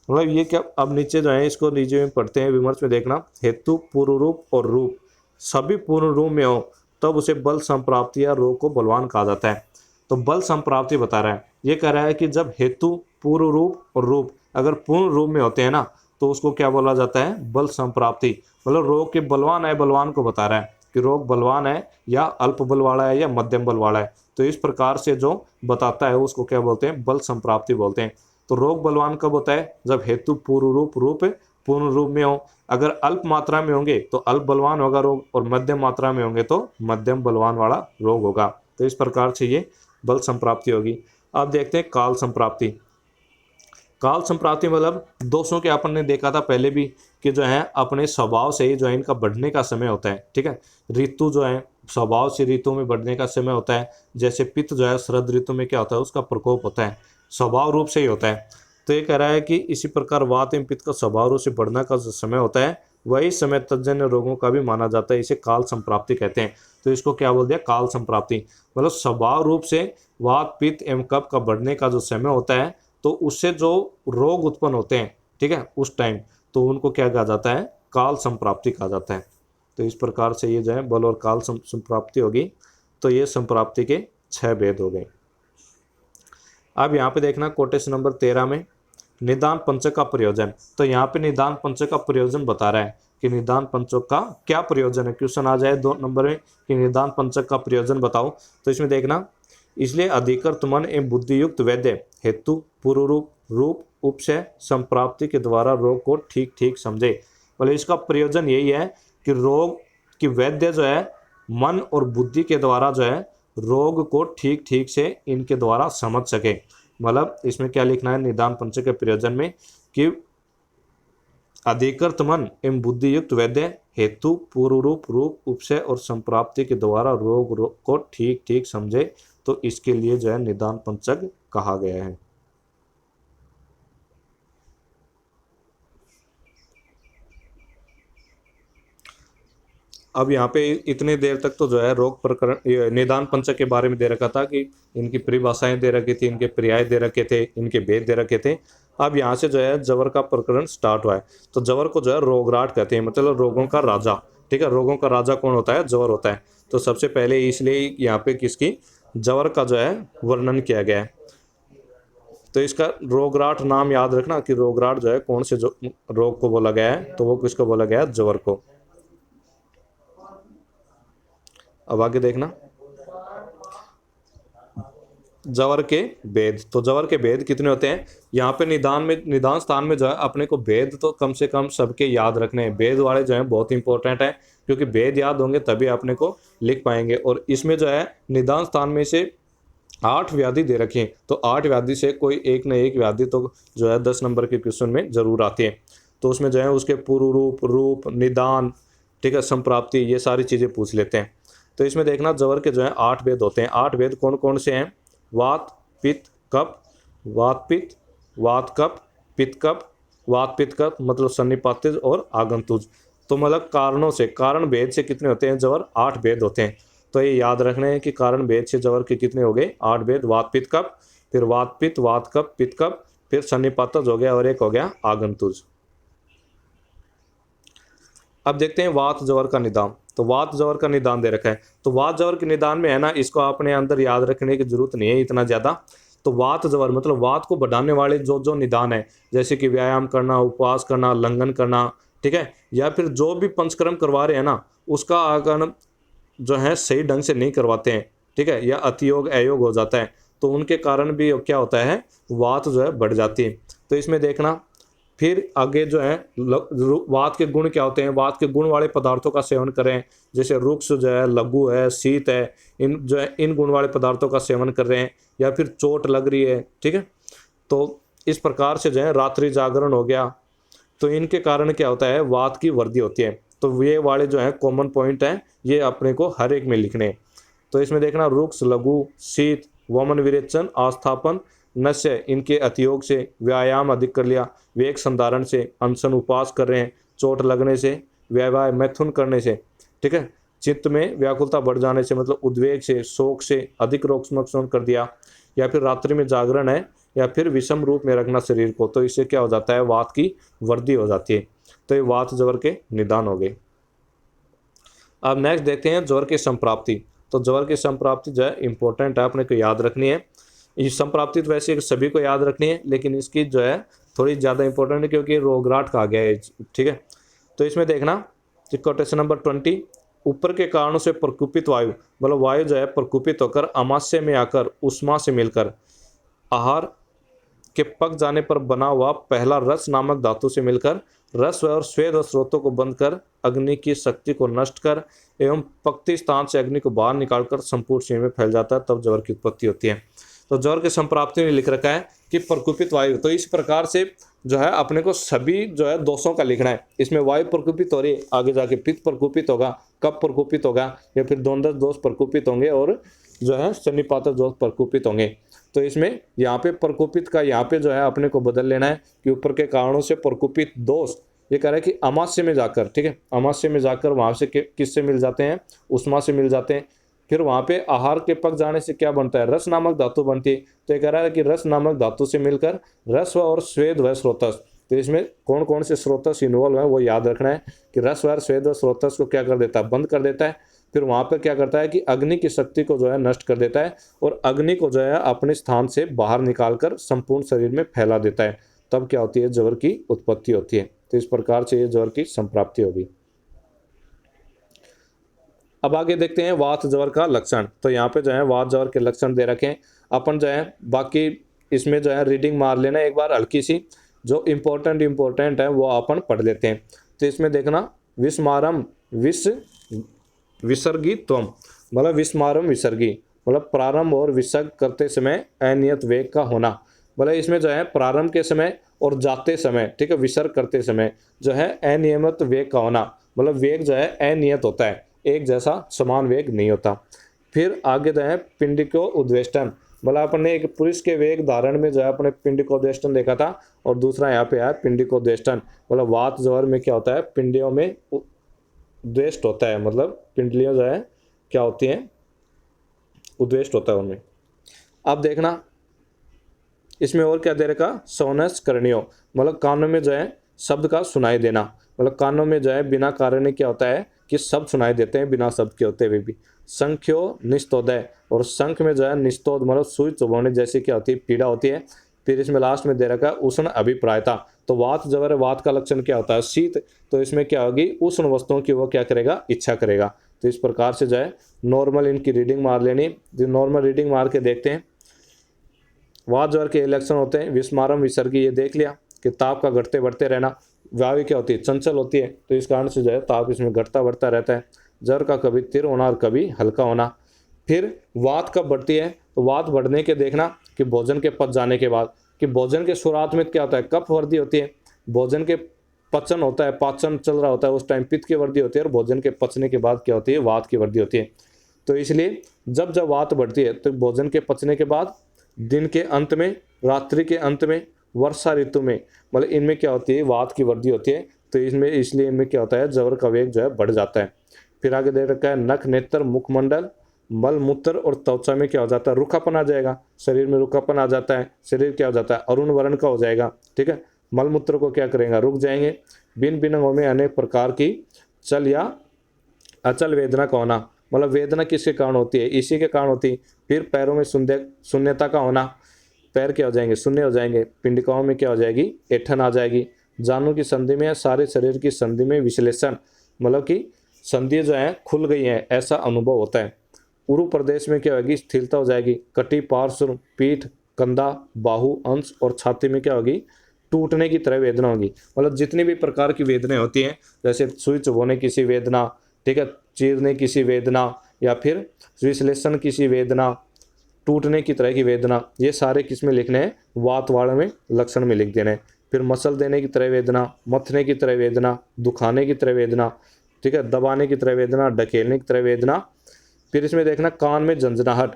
मतलब ये क्या, अब नीचे जो है इसको नीचे में पढ़ते हैं, विमर्श में देखना, हेतु पूर्व रूप और रूप सभी पूर्ण रूप में हो तब उसे बल संप्राप्ति या रोग को बलवान कहा जाता है। तो बल संप्राप्ति बता रहा है, ये कह रहा है कि जब हेतु पूर्व रूप और रूप अगर पूर्ण रूप में होते हैं ना तो उसको क्या बोला जाता है, बल संप्राप्ति। मतलब रोग के बलवान है, बलवान को बता रहा है कि रोग बलवान है या अल्प बल वाला है या मध्यम बल वाला है। तो इस प्रकार से जो बताता है उसको क्या बोलते हैं, बल संप्राप्ति बोलते हैं। तो रोग बलवान कब होता है, जब हेतु पूर्व रूप पूर्ण रूप में हो। अगर अल्प मात्रा में होंगे तो अल्प बलवान होगा रोग, और मध्यम मात्रा में होंगे तो मध्यम बलवान वाला रोग होगा। तो इस प्रकार से ये बल संप्राप्ति होगी। अब देखते हैं काल संप्राप्ति। काल संप्राप्ति मतलब दोषों के अपन ने देखा था पहले भी कि जो है अपने स्वभाव से ही जो है इनका बढ़ने का समय होता है, ठीक है। ऋतु जो है स्वभाव से ऋतु में बढ़ने का समय होता है। जैसे पित्त जो है शरद ऋतु में क्या होता है, उसका प्रकोप होता है, स्वभाव रूप से ही होता है। तो ये कह रहा है कि इसी प्रकार वात एवं पित्त का स्वभाव रूप से बढ़ने का जो समय होता है वही समय तज्जन्य रोगों का भी माना जाता है, इसे काल संप्राप्ति कहते हैं। तो इसको क्या बोल दिया, काल संप्राप्ति। मतलब स्वभाव रूप से वात पित्त एवं कफ का बढ़ने का जो समय होता है तो उससे जो रोग उत्पन्न होते हैं, ठीक है, उस टाइम तो उनको क्या कहा जाता है, काल संप्राप्ति कहा जाता है। तो इस प्रकार से ये जो है बल और काल संप्राप्ति होगी। तो ये संप्राप्ति के 6 भेद हो गए। अब यहाँ पे देखना कोटेशन नंबर 13 में निदान पंचक का प्रयोजन। तो यहाँ पे निदान पंचक का प्रयोजन बता रहा है कि निदान पंचक का क्या प्रयोजन है। क्वेश्चन आ जाए 2 नंबर में कि निदान पंचक का प्रयोजन बताओ। तो इसमें देखना, इसलिए अधिकृत मन एवं बुद्धियुक्त वैद्य हेतु पूर्व रूप उपशय संप्राप्ति के द्वारा रोग को ठीक ठीक समझे। मतलब इसका प्रयोजन यही है कि रोग की वैद्य जो है मन और बुद्धि के द्वारा जो है रोग को ठीक ठीक से इनके द्वारा समझ सके। मतलब इसमें क्या लिखना है निदान पंचक के प्रयोजन में कि अधिकृत मन एवं बुद्धियुक्त वैद्य हेतु पूर्व रूप उपशय और संप्राप्ति के द्वारा रोग को ठीक ठीक समझे। तो इसके लिए जो है निदान पंचक कहा गया है। अब यहाँ पे इतने देर तक तो जो है रोग प्रकरण निदान पंचक के बारे में दे रखा था कि इनकी परिभाषाएं दे रखी थी, इनके पर्याय दे रखे थे, इनके भेद दे रखे थे। अब यहाँ से जो है जवर का प्रकरण स्टार्ट हुआ है। तो जवर को जो है रोगराट कहते हैं, मतलब रोगों का राजा, ठीक है। रोगों का राजा कौन होता है, जवर होता है। तो सबसे पहले इसलिए यहाँ पे किसकी, जवर का जो है वर्णन किया गया है। तो इसका रोगराट नाम याद रखना कि रोगराट जो है कौन से जो रोग को बोला गया है, तो वो किसको बोला गया है, जवर को। अब आगे देखना जवर के भेद। तो जवर के भेद कितने होते हैं यहाँ पे, निदान स्थान में जो है अपने को भेद तो कम से कम सबके याद रखने हैं। भेद वाले जो है बहुत इंपॉर्टेंट है, क्योंकि भेद याद होंगे तभी अपने को लिख पाएंगे। और इसमें जो है निदान स्थान में से 8 व्याधि दे रखी हैं, तो 8 व्याधि से कोई एक न एक व्याधि तो जो है 10 नंबर के क्वेश्चन में जरूर आती है। तो उसमें जो है उसके पूर्व रूप निदान, ठीक है, संप्राप्ति, ये सारी चीज़ें पूछ लेते हैं। तो इसमें देखना जवर के जो है 8 भेद होते हैं। 8 भेद कौन कौन से हैं, वात पित्त कफ, वात पित्त वात कफ पित्त कफ, वात पित्त कफ मतलब सन्निपातिज और आगंतुज। तो मतलब कारणों से, कारण भेद से कितने होते हैं जवर, 8 भेद होते हैं। तो ये याद रखना है कि कारण भेद से जवर के कितने हो गए, 8 भेद। वात पित्त कफ, फिर वात पित्त वात कफ पित्त कफ, फिर सन्निपातज हो गया और एक हो गया आगंतुज। अब देखते हैं वात जवर का निदान। तो वात जवर का निदान दे रखा है, तो वात जवर के निदान में है ना, इसको अपने अंदर याद रखने की जरूरत नहीं है इतना ज़्यादा। तो वात जवर मतलब वात को बढ़ाने वाले जो जो निदान है, जैसे कि व्यायाम करना, उपवास करना, लंघन करना, ठीक है, या फिर जो भी पंचकर्म करवा रहे हैं ना, उसका आगमन जो है सही ढंग से नहीं करवाते हैं, ठीक है, या अतियोग अयोग हो जाता है, तो उनके कारण भी क्या होता है, वात जो है बढ़ जाती है। तो इसमें देखना फिर आगे जो है वात के गुण क्या होते हैं, वात के गुण वाले पदार्थों का सेवन करें, जैसे रुक्ष जो है, लघु है, शीत है, इन जो है इन गुण वाले पदार्थों का सेवन कर रहे हैं, या फिर चोट लग रही है, ठीक है। तो इस प्रकार से जो है रात्रि जागरण हो गया, तो इनके कारण क्या होता है, वात की वृद्धि होती है। तो ये वाले जो है कॉमन पॉइंट हैं, ये अपने को हर एक में लिखने हैं। तो इसमें देखना रुक्ष लघु शीत वमन विरेचन आस्थापन नश्य, इनके अतियोग से, व्यायाम अधिक कर लिया, वेग संधारण से, अनशन उपवास कर रहे हैं, चोट लगने से, व्यवहार मैथुन करने से, ठीक है, चित्त में व्याकुलता बढ़ जाने से मतलब उद्वेग से, शोक से, अधिक रोग समक्षण कर दिया, या फिर रात्रि में जागरण है, या फिर विषम रूप में रखना शरीर को, तो इससे क्या हो जाता है, वात की वृद्धि हो जाती है। तो ये वात जवर के निदान हो गए। अब नेक्स्ट देखते हैं ज्वर की संप्राप्ति। तो ज्वर की संप्राप्ति जो है इंपॉर्टेंट है, अपने को याद रखनी है। इस संप्राप्ति तो वैसे सभी को याद रखनी है, लेकिन इसकी जो है थोड़ी ज़्यादा इंपॉर्टेंट है क्योंकि रोगराट कहा गया है, ठीक है। तो इसमें देखना क्वेश्चन नंबर 20, ऊपर के कारणों से प्रकुपित वायु, मतलब वायु जो है प्रकुपित होकर अमाशय में आकर उष्मा से मिलकर आहार के पक जाने पर बना हुआ पहला रस नामक धातु से मिलकर रस और स्वेद और स्रोतों को बंद कर अग्नि की शक्ति को नष्ट कर एवं पक्ति स्थान से अग्नि को बाहर निकालकर संपूर्ण शरीर में फैल जाता है, तब ज्वर की उत्पत्ति होती है। तो ज्वर के संप्राप्ति में लिख रखा है कि प्रकुपित वायु, तो इस प्रकार से जो है अपने को सभी जो है दोषों का लिखना है। इसमें वायु प्रकुपित हो रही है, आगे जाके पित्त प्रकुपित होगा, कफ प्रकुपित होगा, या फिर द्वंद्व दोष प्रकुपित होंगे, और जो है सन्निपात दोष प्रकुपित होंगे। तो इसमें यहाँ पे प्रकुपित का यहाँ पे जो है अपने को बदल लेना है कि ऊपर के कारणों से प्रकुपित दोष, ये कह रहा है कि अमाशय में जाकर, ठीक है, अमाशय में जाकर वहाँ से किससे मिल जाते हैं, उष्मा से मिल जाते हैं। फिर वहाँ पे आहार के पक जाने से क्या बनता है, रस नामक धातु बनती है। तो ये कह रहा है कि रस नामक धातु से मिलकर रस और स्वेद व स्रोतस, तो इसमें कौन कौन से स्रोतस इन्वॉल्व है वो याद रखना है कि रस व स्वेद व स्रोतस को क्या कर देता है, बंद कर देता है। फिर वहाँ पर क्या करता है कि अग्नि की शक्ति को जो है नष्ट कर देता है, और अग्नि को जो है अपने स्थान से बाहर निकालकर संपूर्ण शरीर में फैला देता है, तब क्या होती है, ज्वर की उत्पत्ति होती है। तो इस प्रकार से ये ज्वर की संप्राप्ति होगी। अब आगे देखते हैं वात ज्वर का लक्षण। तो यहाँ पे जो है वात ज्वर के लक्षण दे रखे हैं, अपन जो है बाकी इसमें जो है रीडिंग मार लेना एक बार हल्की सी, जो इम्पोर्टेंट है वो अपन पढ़ लेते हैं। तो इसमें देखना विस्मारम विसर्गित्वम, मतलब विस्मारम विसर्गी मतलब प्रारंभ और विसर्ग करते समय अनियत वेग का होना, मतलब इसमें जो है प्रारंभ के समय और जाते समय, ठीक है, विसर्ग करते समय जो है अनियमित वेग का होना, मतलब वेग जो है अनियत होता है, एक जैसा समान वेग नहीं होता। फिर आगे जो है पिंडिको उद्वेष्टन, मतलब अपन ने एक पुरुष के वेग धारण में जो है अपने पिंडिकोद्वेष्टन देखा था, और दूसरा यहाँ पे है पिंडिकोद्वेष्टन, मतलब वात ज्वर में क्या होता है, पिंडियों में द्वेष्ट होता है, मतलब पिंडलियाँ जो है क्या होती हैं, उद्वेष्ट होता है उनमें। अब देखना इसमें और क्या दे रखा, सोनस करणियों, मतलब कानों में जो है शब्द का सुनाई देना, मतलब कानों में जो है बिना कारण क्या होता है कि शब्द सुनाई देते हैं बिना शब्द के होते हुए भी। संख्यो निस्तोदय, और शंख में जो है निस्तोद मतलब सुई चुभोने जैसी क्या होती है, पीड़ा होती है। फिर इसमें लास्ट में दे रखा है उष्ण अभिप्रायता। तो वात जबर है, वात का लक्षण क्या होता है? शीत। तो इसमें क्या होगी? उष्ण वस्तुओं की वो क्या करेगा? इच्छा करेगा। तो इस प्रकार से जो है नॉर्मल इनकी रीडिंग मार लेनी। जो नॉर्मल रीडिंग मार के देखते हैं, वात ज्वर के लक्षण होते हैं विस्मारम विसर्गी, ये देख लिया कि ताप का घटते बढ़ते रहना। वायु क्या होती है? चंचल होती है, तो इस कारण से जो है ताप इसमें घटता बढ़ता रहता है। ज्वर का कभी तीव्र होना और कभी हल्का होना। फिर वात कब बढ़ती है? तो वात बढ़ने के देखना कि भोजन के पच जाने के बाद, कि भोजन के शुरुआत में क्या होता है? कफ वृद्धि होती है। भोजन के पचन होता है, पाचन चल रहा होता है, उस टाइम पित्त की वृद्धि होती है, और भोजन के पचने के बाद क्या होती है? वात की वृद्धि होती है। तो इसलिए जब जब वात बढ़ती है तो भोजन के पचने के बाद, दिन के अंत में, रात्रि के अंत में, वर्षा ऋतु में, मतलब इनमें क्या होती है? वात की वृद्धि होती है। तो इसमें इसलिए इनमें क्या होता है? ज्वर का वेग जो है बढ़ जाता है। फिर आगे दे रखा है नख, नेत्र, मुखमंडल, मल मूत्र और त्वचा में क्या हो जाता है? रूखापन आ जाएगा। शरीर में रूखापन आ जाता है, शरीर क्या हो जाता है? अरुण वर्ण का हो जाएगा। ठीक है, मल मूत्र को क्या करेगा? रुक जाएंगे। भिन्न भिन्न अंगों में अनेक प्रकार की चल या अचल वेदना का होना, मतलब वेदना किसके कारण होती है? इसी के कारण होती है। फिर पैरों में शून्यता का होना, पैर क्या हो जाएंगे? शून्य हो जाएंगे। पिंडिकाओं में क्या हो जाएगी? ऐंठन आ जाएगी। जानों की संधि में, सारे शरीर की संधि में विश्लेषण, मतलब कि संधि जो है खुल गई है, ऐसा अनुभव होता है। उरु प्रदेश में क्या होगी? स्थिरता हो जाएगी। कटी, पार्श्व, पीठ, कंधा, बाहु, अंश और छाती में क्या होगी? टूटने की तरह वेदना होगी। मतलब जितनी भी प्रकार की वेदनाएं होती हैं, जैसे सुई चुभोने की सी वेदना, ठीक है, चीरने की सी वेदना, या फिर विश्लेषण की सी वेदना, टूटने की तरह की वेदना, ये सारे किस में लिखने हैं? वात वाले में लक्षण में लिख देने हैं। फिर मसल देने की तरह वेदना, मथने की तरह वेदना, दुखाने की तरह वेदना, ठीक है, दबाने की तरह वेदना, ढकेलने की तरह वेदना। फिर इसमें देखना कान में झंझनाहट,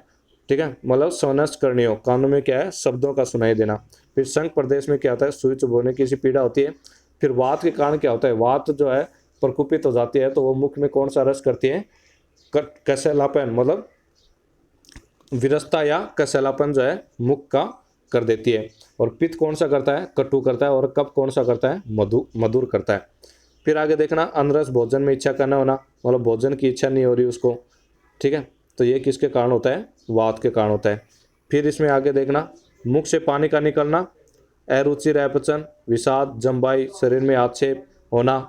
ठीक है, मतलब स्वनष्ट करनी हो, कानों में क्या है? शब्दों का सुनाई देना। फिर संघ प्रदेश में क्या होता है? सुई चुभोने की सी पीड़ा होती है। फिर वात के कारण क्या होता है? वात जो है प्रकुपित हो जाती है, तो वो मुख में कौन सा रस करती है? कसैलापन, मतलब विरसता या कसैलापन जो है मुख का कर देती है। और पित्त कौन सा करता है? कटु करता है। और कफ कौन सा करता है? मधुर करता है। फिर आगे देखना अनरस, भोजन में इच्छा करना होना, मतलब भोजन की इच्छा नहीं हो रही उसको, ठीक है, तो ये किसके कारण होता है? वात के कारण होता है। फिर इसमें आगे देखना मुख से पानी का निकलना, अरुचि, अपचन, विषाद, जम्बाई, शरीर में आक्षेप होना,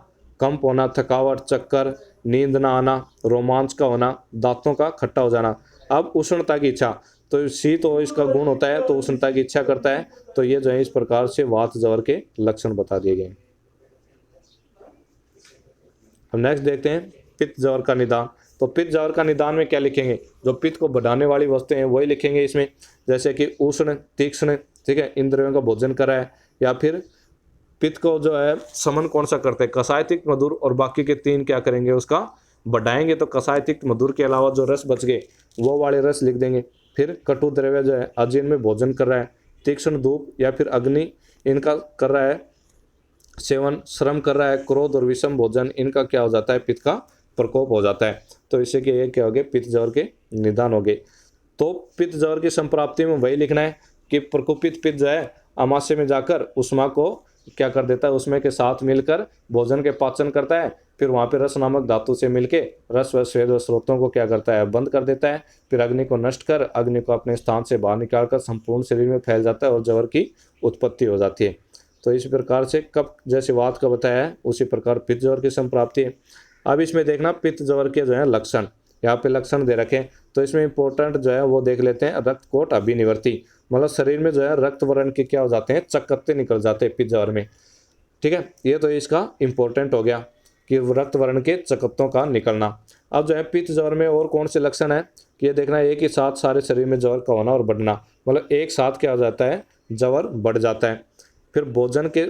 कंप होना, थकावट, चक्कर, नींद ना आना, रोमांच का होना, दांतों का खट्टा हो जाना। अब उष्णता की इच्छा, तो शीत तो इसका गुण होता है, तो उष्णता की इच्छा करता है। तो ये जो है इस प्रकार से वात ज्वर के लक्षण बता दिए गए। हम नेक्स्ट देखते हैं पित्त ज्वर का निदान। तो पित्त ज्वर का निदान में क्या लिखेंगे? जो पित्त को बढ़ाने वाली वस्तुएं हैं वही लिखेंगे इसमें, जैसे कि उष्ण, तीक्ष्ण, ठीक है, इंद्रियों का भोजन करा है। या फिर पित्त को जो है समन कौन सा करते हैं? कसाय, तिक्त, मधुर, और बाकी के तीन क्या करेंगे? उसका बढ़ाएंगे। तो कसाय, तिक्त, मधुर के अलावा जो रस बच गए वो वाले रस लिख देंगे। फिर कटु द्रव्य जो है अजीर्ण में भोजन कर रहा है, तीक्ष्ण, धूप या फिर अग्नि इनका कर रहा है सेवन, श्रम कर रहा है, क्रोध और विषम भोजन, इनका क्या हो जाता है? पित्त का प्रकोप हो जाता है। तो इससे कि ये क्या हो गए? पित्त ज्वर के निदान हो गए। तो पित्त ज्वर की संप्राप्ति में वही लिखना है कि प्रकोपित पित्त जो है आमाशय में जाकर उष्मा को क्या कर देता है? उष्मा के साथ मिलकर भोजन के पाचन करता है। फिर वहाँ पे रस नामक धातु से मिलके रस व स्वेद व स्रोतों को क्या करता है? बंद कर देता है। फिर अग्नि को नष्ट कर अग्नि को अपने स्थान से बाहर निकालकर संपूर्ण शरीर में फैल जाता है और ज्वर की उत्पत्ति हो जाती है। तो इस प्रकार से कब जैसे वात का बताया है उसी प्रकार पित्त ज्वर की संप्राप्ति है। अब इसमें देखना पित्त ज्वर के जो है लक्षण, यहाँ पे लक्षण दे रखे। तो इसमें इंपॉर्टेंट जो है वो देख लेते हैं। रक्तकोट अभिनिवर्ती, मतलब शरीर में जो है रक्त वर्ण के क्या हो जाते हैं? चकत्ते निकल जाते हैं पित्त ज्वर में, ठीक है, ये तो इसका इंपॉर्टेंट हो गया कि रक्त वर्ण के चकत्तों का निकलना। अब जो है पित्त ज्वर में और कौन से लक्षण है कि ये देखना, एक ही साथ सारे शरीर में ज्वर का होना और बढ़ना, मतलब एक साथ क्या हो जाता है? ज्वर बढ़ जाता है। फिर भोजन के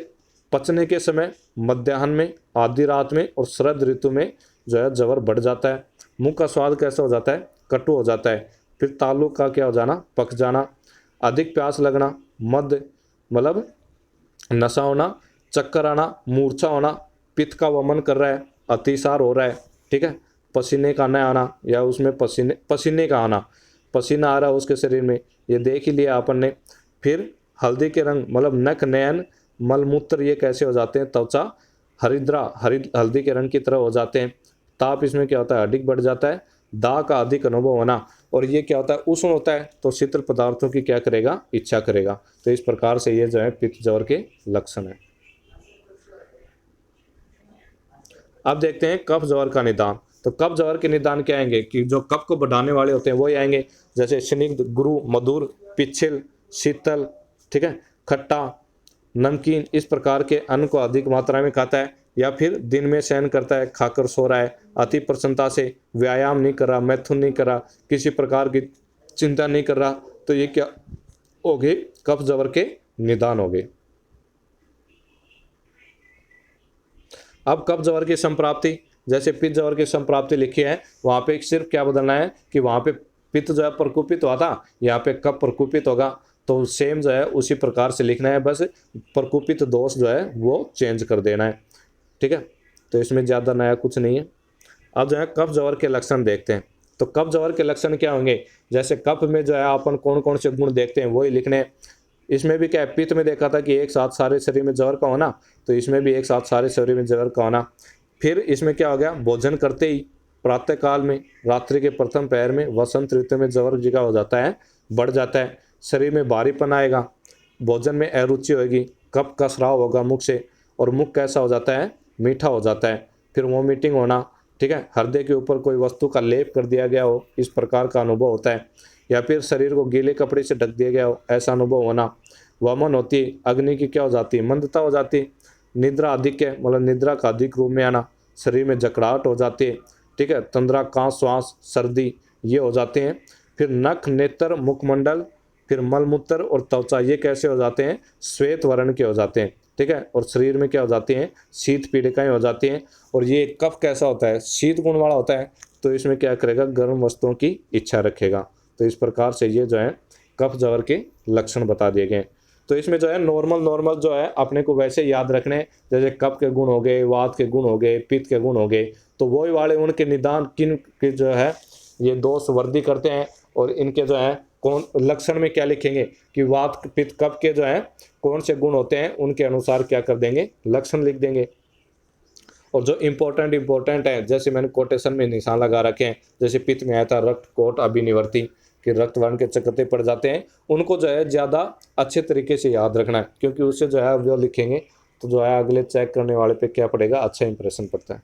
पचने के समय, मध्याह्न में, आधी रात में और शरद ऋतु में जो है ज्वर बढ़ जाता है। मुंह का स्वाद कैसा हो जाता है? कटु हो जाता है। फिर तालु का क्या हो जाना? पक जाना। अधिक प्यास लगना, मद मतलब नशा होना, चक्कर आना, मूर्छा होना, पित्त का वमन कर रहा है, अतिसार हो रहा है, ठीक है, पसीने का न आना या उसमें पसीने का आना, पसीना आ रहा है उसके शरीर में, ये देख ही लिया अपन ने। फिर हल्दी के रंग, मतलब नख, नयन, मलमूत्र ये कैसे हो जाते हैं? त्वचा हल्दी के रंग की तरह हो जाते हैं। ताप इसमें क्या होता है? अधिक बढ़ जाता है। दाह का अधिक अनुभव होना, और ये क्या होता है, उष्ण होता है, तो शीतल पदार्थों की क्या करेगा, इच्छा करेगा। तो इस प्रकार से ये जो है पित्त ज्वर के लक्षण है। अब देखते हैं कफ ज्वर का निदान। तो कफ ज्वर के निदान क्या आएंगे कि जो कफ को बढ़ाने वाले होते हैं वही आएंगे, जैसे स्निग्ध, गुरु, मधुर, पिच्छल, शीतल, ठीक है, खट्टा, नमकीन, इस प्रकार के अन्न को अधिक मात्रा में खाता है, या फिर दिन में सेवन करता है, खाकर सो रहा है, अति प्रसन्नता से, व्यायाम नहीं कर रहा, मैथुन नहीं कर रहा, किसी प्रकार की चिंता नहीं कर रहा, तो ये क्या हो गए, कफ ज्वर के निदान हो गए। अब कफ ज्वर की संप्राप्ति, जैसे पित्त ज्वर की संप्राप्ति लिखी है, वहाँ पे सिर्फ क्या बदलना है कि वहाँ पे पित्त जो है प्रकोपित हुआ था, यहाँ पे कफ प्रकोपित होगा, तो सेम जो है उसी प्रकार से लिखना है, बस प्रकोपित दोष जो है वो चेंज कर देना है, ठीक है। तो इसमें ज़्यादा नया कुछ नहीं है। अब जो है कफ ज्वर के लक्षण देखते हैं। तो कफ ज्वर के लक्षण क्या होंगे, जैसे कफ में जो है अपन कौन कौन से गुण देखते हैं वही लिखने हैं। इसमें भी क्या है, पित्त में देखा था कि एक साथ सारे शरीर में ज्वर का होना, तो इसमें भी एक साथ सारे शरीर में ज्वर का होना। फिर इसमें क्या हो गया, भोजन करते ही प्रातः काल में, रात्रि के प्रथम पहर में, वसंत ऋतु में ज्वर जिका हो जाता है, बढ़ जाता है, शरीर में भारीपन आएगा, भोजन में अरुचि होगी, कफ का स्राव होगा मुख से, और मुख कैसा हो जाता है, मीठा हो जाता है। फिर वोमिटिंग होना, ठीक है, हृदय के ऊपर कोई वस्तु का लेप कर दिया गया हो, इस प्रकार का अनुभव होता है, या फिर शरीर को गीले कपड़े से ढक दिया गया हो, ऐसा अनुभव होना। वमन होती है, अग्नि की क्या हो जाती है, मंदता हो जाती है। निद्रा अधिक है, मतलब निद्रा का अधिक रूप में आना, शरीर में जकड़ाहट हो जाती है, ठीक है, तंद्रा, कांस, श्वास, सर्दी, ये हो जाते हैं। फिर नख, नेत्र, मुखमंडल, फिर मलमूत्र और त्वचा, ये कैसे हो जाते हैं, श्वेत वर्ण के हो जाते हैं, ठीक है। और शरीर में क्या हो जाती हैं, शीत पीड़िकाएं हो जाती हैं। और ये कफ कैसा होता है, शीत गुण वाला होता है, तो इसमें क्या करेगा, गर्म वस्तुओं की इच्छा रखेगा। तो इस प्रकार से ये जो है कफ ज्वर के लक्षण बता दिए गए। तो इसमें जो है नॉर्मल जो है अपने को वैसे याद रखने, जैसे कफ के गुण हो गए, वात के गुण हो गए, पित्त के गुण हो गए, तो वही वाले उनके निदान किन के जो है ये दोष वृद्धि करते हैं, और इनके जो है कौन लक्षण में क्या लिखेंगे कि वात, पित्त, कफ के जो है कौन से गुण होते हैं, उनके अनुसार क्या कर देंगे, लक्षण लिख देंगे। और जो इम्पोर्टेंट है, जैसे मैंने कोटेशन में निशान लगा रखे हैं, जैसे पित्त में आया था रक्त कोट अभिनिवर्ती, कि रक्त वर्ण के चकत्ते पड़ जाते हैं, उनको जो है ज़्यादा अच्छे तरीके से याद रखना है, क्योंकि उससे जो है वो लिखेंगे तो जो है अगले चेक करने वाले पे क्या पड़ेगा, अच्छा इंप्रेशन पड़ता है।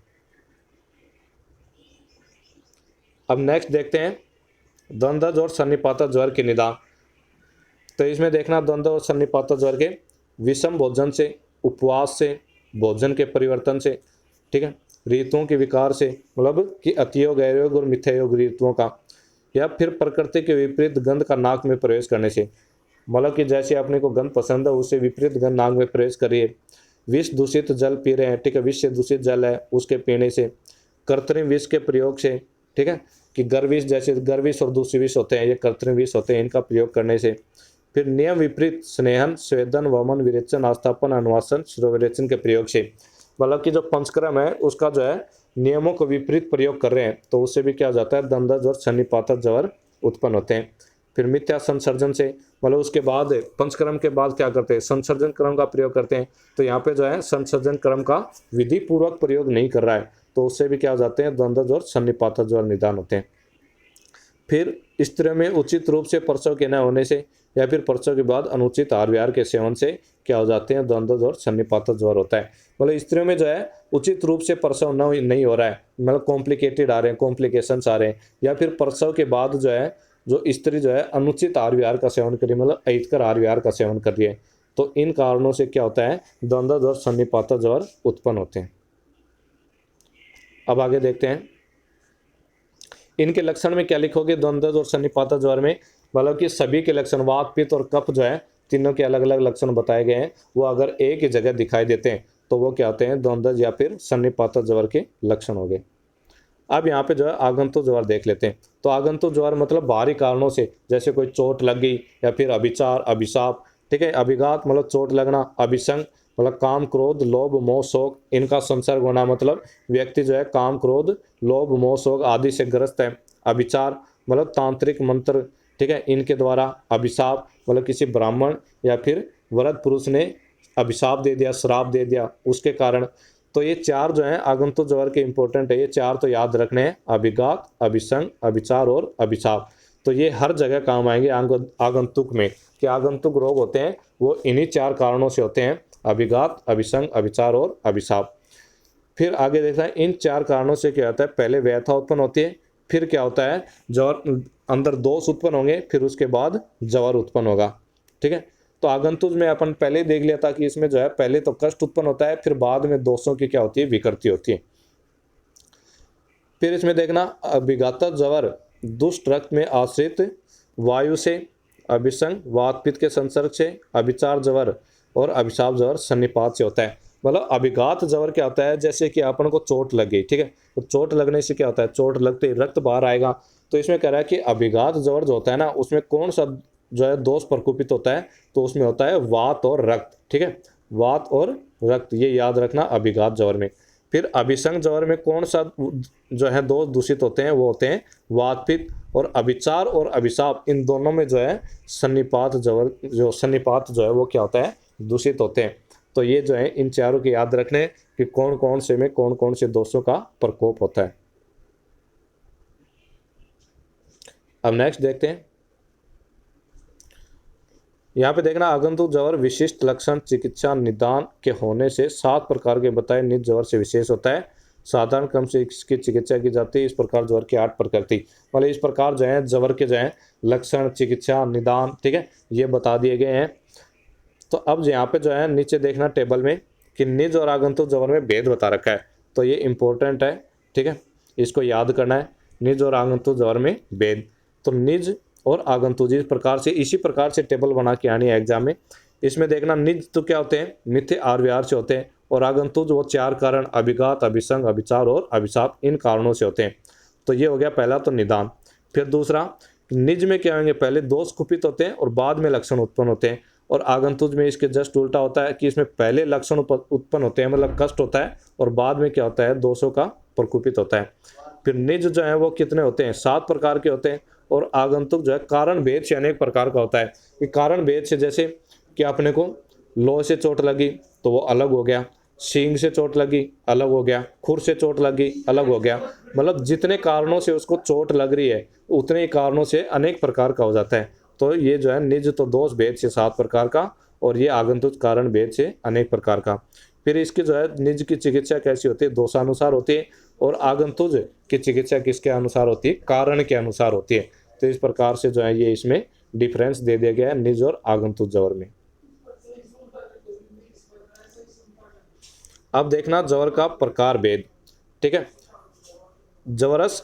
अब नेक्स्ट देखते हैं द्वंद्व और सन्निपात ज्वर के निदान। तो इसमें देखना द्वंद्व और सन्निपात ज्वर के विषम भोजन से, उपवास से, भोजन के परिवर्तन से, ठीक है, ऋतुओं के विकार से, मतलब कि अतियोग, गैरयोग और मिथ्यायोग ऋतुओं का, या फिर प्रकृति के विपरीत गंध का नाक में प्रवेश करने से, मतलब कि जैसे अपने को गंध पसंद है उससे विपरीत गंध नाक में प्रवेश करिए। विष दूषित जल पी रहे हैं, ठीक है, विष से दूषित जल है उसके पीने से, कृत्रिम विष के प्रयोग से, ठीक है, कि गर्विष, जैसे गर्विष और दूसरी विष होते हैं, ये कृत्रिम विष होते हैं, इनका प्रयोग करने से। फिर नियम विपरीत स्नेहन, स्वेदन, वमन, विरेचन, आस्थापन, अनुवासन, शिरोविरेचन के प्रयोग से, मतलब कि जो पंचक्रम है उसका जो है नियमों को विपरीत प्रयोग कर रहे हैं, तो उससे भी क्या हो जाता है, द्वंद्व और सन्निपात ज्वर उत्पन्न होते हैं। फिर मिथ्या संसर्जन से, मतलब उसके बाद पंचक्रम के बाद क्या करते हैं, संसर्जन क्रम का प्रयोग करते हैं, तो यहाँ पे जो है संसर्जन क्रम का विधि पूर्वक प्रयोग नहीं कर रहा है, तो उससे भी क्या हो जाते हैं, द्वंद्व और सन्निपात ज्वर निदान होते हैं। फिर स्त्रियों में उचित रूप से प्रसव के न होने से, या फिर प्रसव के बाद अनुचित आहार विहार के सेवन से क्या हो जाते हैं, द्वंद्व और सन्निपात ज्वर होता है। मतलब स्त्रियों में जो है उचित रूप से प्रसव नहीं हो रहा है, मतलब कॉम्प्लिकेटेड आ रहे हैं, कॉम्प्लिकेशंस आ रहे हैं, या फिर प्रसव के बाद जो है जो स्त्री जो है अनुचित आहार विहार का सेवन करिए, मतलब अहितकर आहार विहार का सेवन कर रही है, तो इन कारणों से क्या होता है, द्वंद्व और सन्निपात ज्वर उत्पन्न होते हैं। अब आगे देखते हैं इनके लक्षण में क्या लिखोगे, द्वंद्व और सन्निपात ज्वर में, मतलब कि सभी के लक्षण, वात, पित्त और कफ जो है तीनों के अलग अलग लक्षण बताए गए हैं, वो अगर एक ही जगह दिखाई देते हैं तो वो क्या होते हैं, द्वंद्व या फिर सन्निपात ज्वर के लक्षण हो गए। अब यहाँ पे जो है आगंतुक ज्वर देख लेते हैं। तो आगंतुक ज्वर मतलब बाहरी कारणों से, जैसे कोई चोट लग गई, या फिर अभिचार, अभिशाप, ठीक है, अभिघात मतलब चोट लगना, अभिसंग मतलब काम, क्रोध, लोभ, मोह, शोक, इनका संसर्ग होना, मतलब व्यक्ति जो है काम, क्रोध, लोभ, मोह, शोक आदि से ग्रस्त है। अभिचार मतलब तांत्रिक मंत्र, ठीक है, इनके द्वारा। अभिशाप मतलब किसी ब्राह्मण या फिर वृद्ध पुरुष ने अभिशाप दे दिया, श्राप दे दिया, उसके कारण। तो ये चार जो हैं आगंतुक ज्वर के इंपॉर्टेंट है, ये चार तो याद रखने हैं, अभिघात, अभिसंग, अभिचार और अभिशाप। तो ये हर जगह काम आएंगे आगंतुक में, कि आगंतुक रोग होते हैं वो इन्हीं 4 कारणों से होते हैं, अभिघात, अभिसंग, अभिचार और अभिशाप। फिर आगे देखना है इन 4 कारणों से क्या होता है, पहले व्यथा उत्पन्न होती है, फिर क्या होता है ज्वर, अंदर दोष उत्पन्न होंगे, फिर उसके बाद ज्वर उत्पन्न होगा। ठीक है, तो आगंतुक में अपन पहले ही देख लिया था कि इसमें जो है पहले तो कष्ट उत्पन्न होता है, फिर बाद में दोषों की क्या होती है, विकृति होती है। फिर इसमें देखना अभिघात ज्वर दुष्ट रक्त में आश्रित वायु से, अभिसंग वात पित्त के संसर्ग से, अभिचार ज्वर और अभिशाप ज्वर सन्निपात से होता है। मतलब अभिघात ज्वर क्या होता है, जैसे कि अपन को चोट लग गई, ठीक है, तो चोट लगने से क्या होता है, चोट लगते ही रक्त बाहर आएगा। तो इसमें कह रहा है कि अभिघात ज्वर जो होता है ना, उसमें कौन सा जो है दोष प्रकोपित होता है, तो उसमें होता है वात और रक्त। ठीक है, वात और रक्त, ये याद रखना अभिघात ज्वर में। फिर अभिसंग ज्वर में कौन सा जो है दोष दूषित होते हैं, वो होते हैं वात पित्त। और अभिचार और अभिशाप, इन दोनों में जो है सन्निपात ज्वर, जो सन्निपात जो है वो क्या होता है, दूषित होते हैं। तो ये जो है इन चारों की याद रखने कि कौन कौन से में कौन कौन से दोषों का प्रकोप होता है। अब नेक्स्ट देखते हैं, यहाँ पे देखना आगंतुक ज्वर विशिष्ट लक्षण चिकित्सा निदान के होने से 7 प्रकार के बताए निज ज्वर से विशेष होता है। साधारण क्रम से इसकी चिकित्सा की जाती है। इस प्रकार ज्वर की 8 प्रकृति, मतलब इस प्रकार जो है ज्वर के जो है लक्षण, चिकित्सा, निदान, ठीक है, ये बता दिए गए हैं। तो अब यहाँ पे जो है नीचे देखना टेबल में कि निज और आगंतुक ज्वर में भेद बता रखा है, तो ये इंपॉर्टेंट है। ठीक है, इसको याद करना है, निज और आगंतुक ज्वर में भेद। तो निज और आगंतुक इस प्रकार से, इसी प्रकार से टेबल बना के आनी है एग्जाम में। इसमें देखना निज तो क्या होते हैं, मिथ्य आर व्यवहार से होते हैं, और आगंतुक वो 4 कारण अभिघात, अभिसंग, अभिचार और अभिशाप, इन कारणों से होते हैं। तो ये हो गया पहला तो निदान। फिर दूसरा, निज में क्या होंगे, पहले दोष कुपित होते हैं और बाद में लक्षण उत्पन्न होते हैं। और आगंतुक में इसके जस्ट उल्टा होता है कि इसमें पहले लक्षण उत्पन्न होते हैं, मतलब कष्ट होता है, और बाद में क्या होता है, दोषों का प्रकुपित होता है। फिर निज जो है वो कितने होते हैं, 7 प्रकार के होते हैं। और आगंतुक जो है कारण भेद से अनेक प्रकार का होता है। कि कारण भेद से जैसे कि अपने को लोहे से चोट लगी तो वो अलग हो गया, सींग से चोट लगी अलग हो गया, खुर से चोट लगी अलग हो गया। मतलब जितने कारणों से उसको चोट लग रही है उतने ही कारणों से अनेक प्रकार का हो जाता है। तो ये जो है निज तो दोष भेद से 7 प्रकार का, और ये आगंतुक कारण भेद से अनेक प्रकार का। फिर इसकी जो है निज की चिकित्सा कैसी होती है, दोषानुसार होती है, और आगंतुक की चिकित्सा किसके अनुसार होती है, कारण के अनुसार होती है। तो इस प्रकार से जो है ये इसमें डिफरेंस दे दिया गया है निज और आगंतुक ज्वर में। अब देखना ज्वर का प्रकार भेद। ठीक है, ज्वरस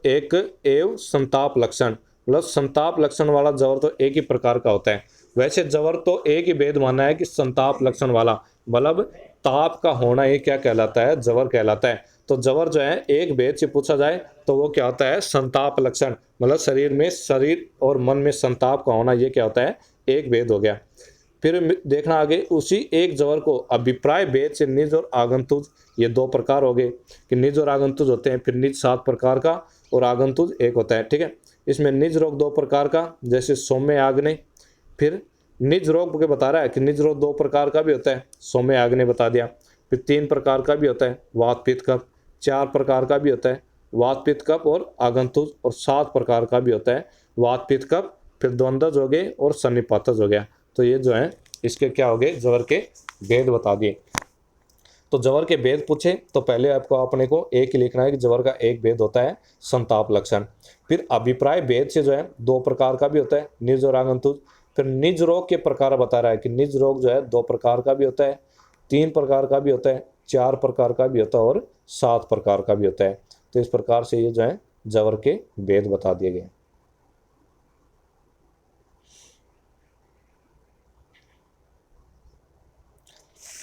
एक एवं संताप लक्षण, मतलब संताप लक्षण वाला ज्वर तो एक ही प्रकार का होता है। वैसे ज्वर तो एक ही भेद माना है कि संताप लक्षण वाला, मतलब ताप का होना ये क्या कहलाता है, ज्वर कहलाता है। तो ज्वर जो है एक भेद से पूछा जाए तो वो क्या होता है, संताप लक्षण, मतलब शरीर और मन में संताप का होना, ये क्या होता है, एक भेद हो गया। फिर देखना आगे, उसी एक ज्वर को अभिप्राय भेद से निज और आगंतुक, ये 2 प्रकार हो गए कि निज और आगंतुक होते हैं। फिर निज 7 प्रकार का और आगंतुक एक होता है। ठीक है, इसमें निज रोग 2 प्रकार का, जैसे सौम्य आग्नेय। फिर निज रोग के बता रहा है कि निज रोग 2 प्रकार का भी होता है, सौम्य आग्नेय बता दिया। फिर 3 प्रकार का भी होता है, वात पित्त कफ। 4 प्रकार का भी होता है, वात पित्त कफ और आगंतुक। और 7 प्रकार का भी होता है, वात पित्त कफ, फिर द्वंद्वज हो गए और सन्निपातज हो गया। तो ये जो है इसके क्या हो गए, ज्वर के भेद बता दिए। तो ज्वर के भेद पूछे तो पहले आपको अपने को एक ही लिखना है कि ज्वर का एक भेद होता है संताप लक्षण। फिर अभिप्राय भेद से जो है 2 प्रकार का भी होता है, निज और आगंतुक। फिर निज रोग के प्रकार बता रहा है कि निज रोग जो है 2 प्रकार का भी होता है, 3 प्रकार का भी होता है, 4 प्रकार का भी होता है और 7 प्रकार का भी होता है। तो इस प्रकार से ये जो है ज्वर के भेद बता दिए गए।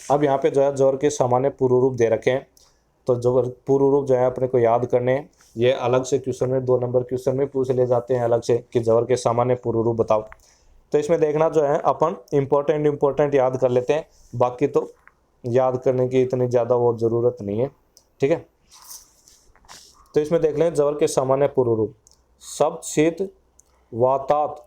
अब यहाँ पे जो है ज्वर के सामान्य पूर्व रूप दे रखे हैं। तो ज्वर पूर्व रूप जो है अपने को याद करने हैं, ये अलग से क्वेश्चन में 2 नंबर क्वेश्चन में पूछ ले जाते हैं अलग से कि ज्वर के सामान्य पूर्व रूप बताओ। तो इसमें देखना जो है अपन इम्पोर्टेंट याद कर लेते हैं, बाकी तो याद करने की इतनी ज़्यादा वो ज़रूरत नहीं है। ठीक है, तो इसमें देख लें ज्वर के सामान्य पूर्व रूप। शब्द शीत, वातात,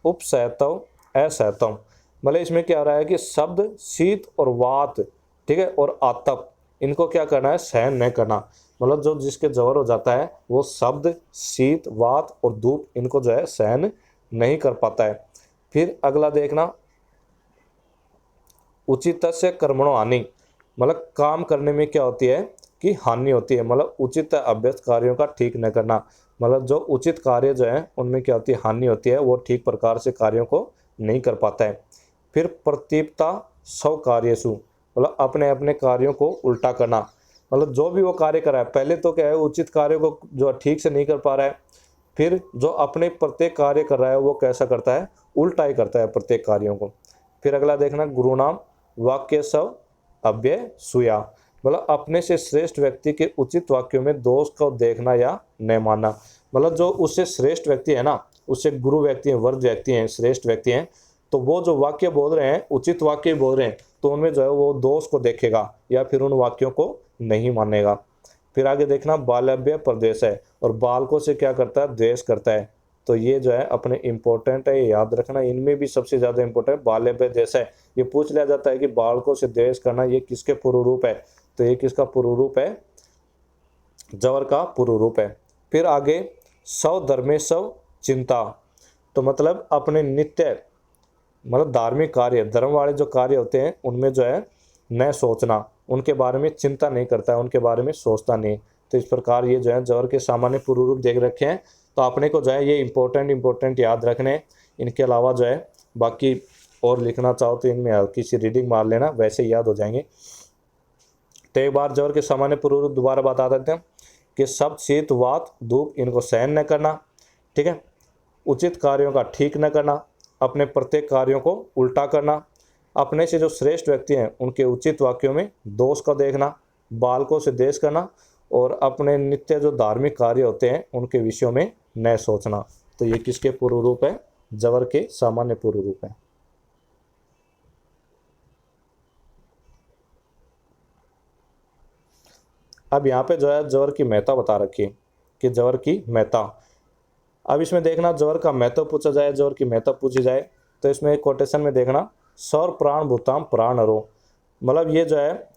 उपसहतव, असहतव। मतलब इसमें क्या आ रहा है कि शब्द, शीत और वात, ठीक है, और आतप, इनको क्या करना है, सहन नहीं करना। मतलब जो जिसके जवर हो जाता है वो शब्द, शीत, वात और धूप इनको जो है सहन नहीं कर पाता है। फिर अगला देखना, उचित से कर्मणो हानि, मतलब काम करने में क्या होती है कि हानि होती है, मतलब उचित अभ्यस्त कार्यों का ठीक न करना, मतलब जो उचित कार्य जो है उनमें क्या होती है, हानि होती है, वो ठीक प्रकार से कार्यों को नहीं कर पाता है। फिर प्रतीपता स्व कार्यसु, मतलब अपने अपने कार्यों को उल्टा करना, मतलब जो भी वो कार्य कर रहा है पहले तो क्या है उचित कार्य को जो ठीक से नहीं कर पा रहा है, फिर जो अपने प्रत्येक कार्य कर रहा है वो कैसा करता है, उल्टा ही करता है प्रत्येक कार्यों को। फिर अगला देखना, गुरु नाम वाक्य स्व अव्यय सुया, मतलब अपने से श्रेष्ठ व्यक्ति के उचित वाक्यों में दोष को देखना या न मानना, मतलब जो उससे श्रेष्ठ व्यक्ति है ना, उससे गुरु व्यक्ति हैं, वर्ग व्यक्ति हैं, श्रेष्ठ व्यक्ति हैं, तो वो जो वाक्य बोल रहे हैं उचित वाक्य बोल रहे हैं तो उनमें जो है वो दोष को देखेगा या फिर उन वाक्यों को नहीं मानेगा। फिर आगे देखना, बालव्य प्रदेश है, और बालकों से क्या करता है, द्वेष करता है। तो ये जो है अपने इंपॉर्टेंट है, ये याद रखना, इनमें भी सबसे ज़्यादा इंपॉर्टेंट बालव्य देश है। ये पूछ लिया जाता है कि बालकों से द्वेष करना ये किसके पूर्व रूप है, तो ये किसका पूर्व रूप है, जवर का पूर्व रूप है। फिर आगे, सव धर्मे सव चिंता, तो मतलब अपने नित्य मतलब धार्मिक कार्य, धर्म वाले जो कार्य होते हैं उनमें जो है न सोचना, उनके बारे में चिंता नहीं करता है, उनके बारे में सोचता नहीं। तो इस प्रकार ये जो है जवर के सामान्य पूर्व रूप देख रखे हैं। तो अपने को जो है ये इंपॉर्टेंट याद रखने, इनके अलावा जो है बाकी और लिखना चाहो तो इनमें हल्की सी रीडिंग मार लेना, वैसे याद हो जाएंगे। तो एक बार जवर के सामान्य पूर्व रूप दोबारा बता देते हैं कि शब्द, शीत, वात, धूप इनको सहन न करना, ठीक है, उचित कार्यों का ठीक न करना, अपने प्रत्येक कार्यों को उल्टा करना, अपने से जो श्रेष्ठ व्यक्ति हैं उनके उचित वाक्यों में दोष को देखना, बालकों से द्वेष करना, और अपने नित्य जो धार्मिक कार्य होते हैं उनके विषयों में न सोचना। तो ये किसके पूर्व रूप है, जवर के सामान्य पूर्व रूप है। अब यहाँ पे जो है जवर की महत्ता बता रखी है कि जवर की महत्ता, अब इसमें देखना जवर का महत्व पूछा जाए, जवर की महत्व पूछी जाए तो इसमें एक कोटेशन में देखना, सौर प्राण भूताम प्राण हरो, मतलब ये जो है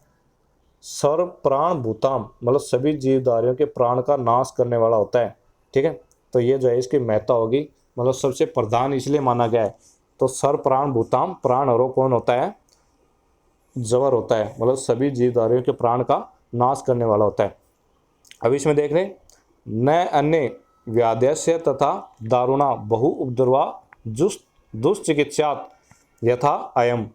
सर्व प्राण भूताम मतलब सभी जीवधारियों के प्राण का नाश करने वाला होता है, ठीक है। तो ये जो है इसकी महत्ता होगी, मतलब सबसे प्रधान इसलिए माना गया है। तो सर्व प्राण भूताम प्राण हरो कौन होता है, जवर होता है, मतलब सभी जीवधारियों के प्राण का नाश करने वाला होता है। अब इसमें देख रहे, न अन्य व्याध्यस्य तथा दारुणा बहु उपद्रवा दुष्चिकित्सात यथा अयम,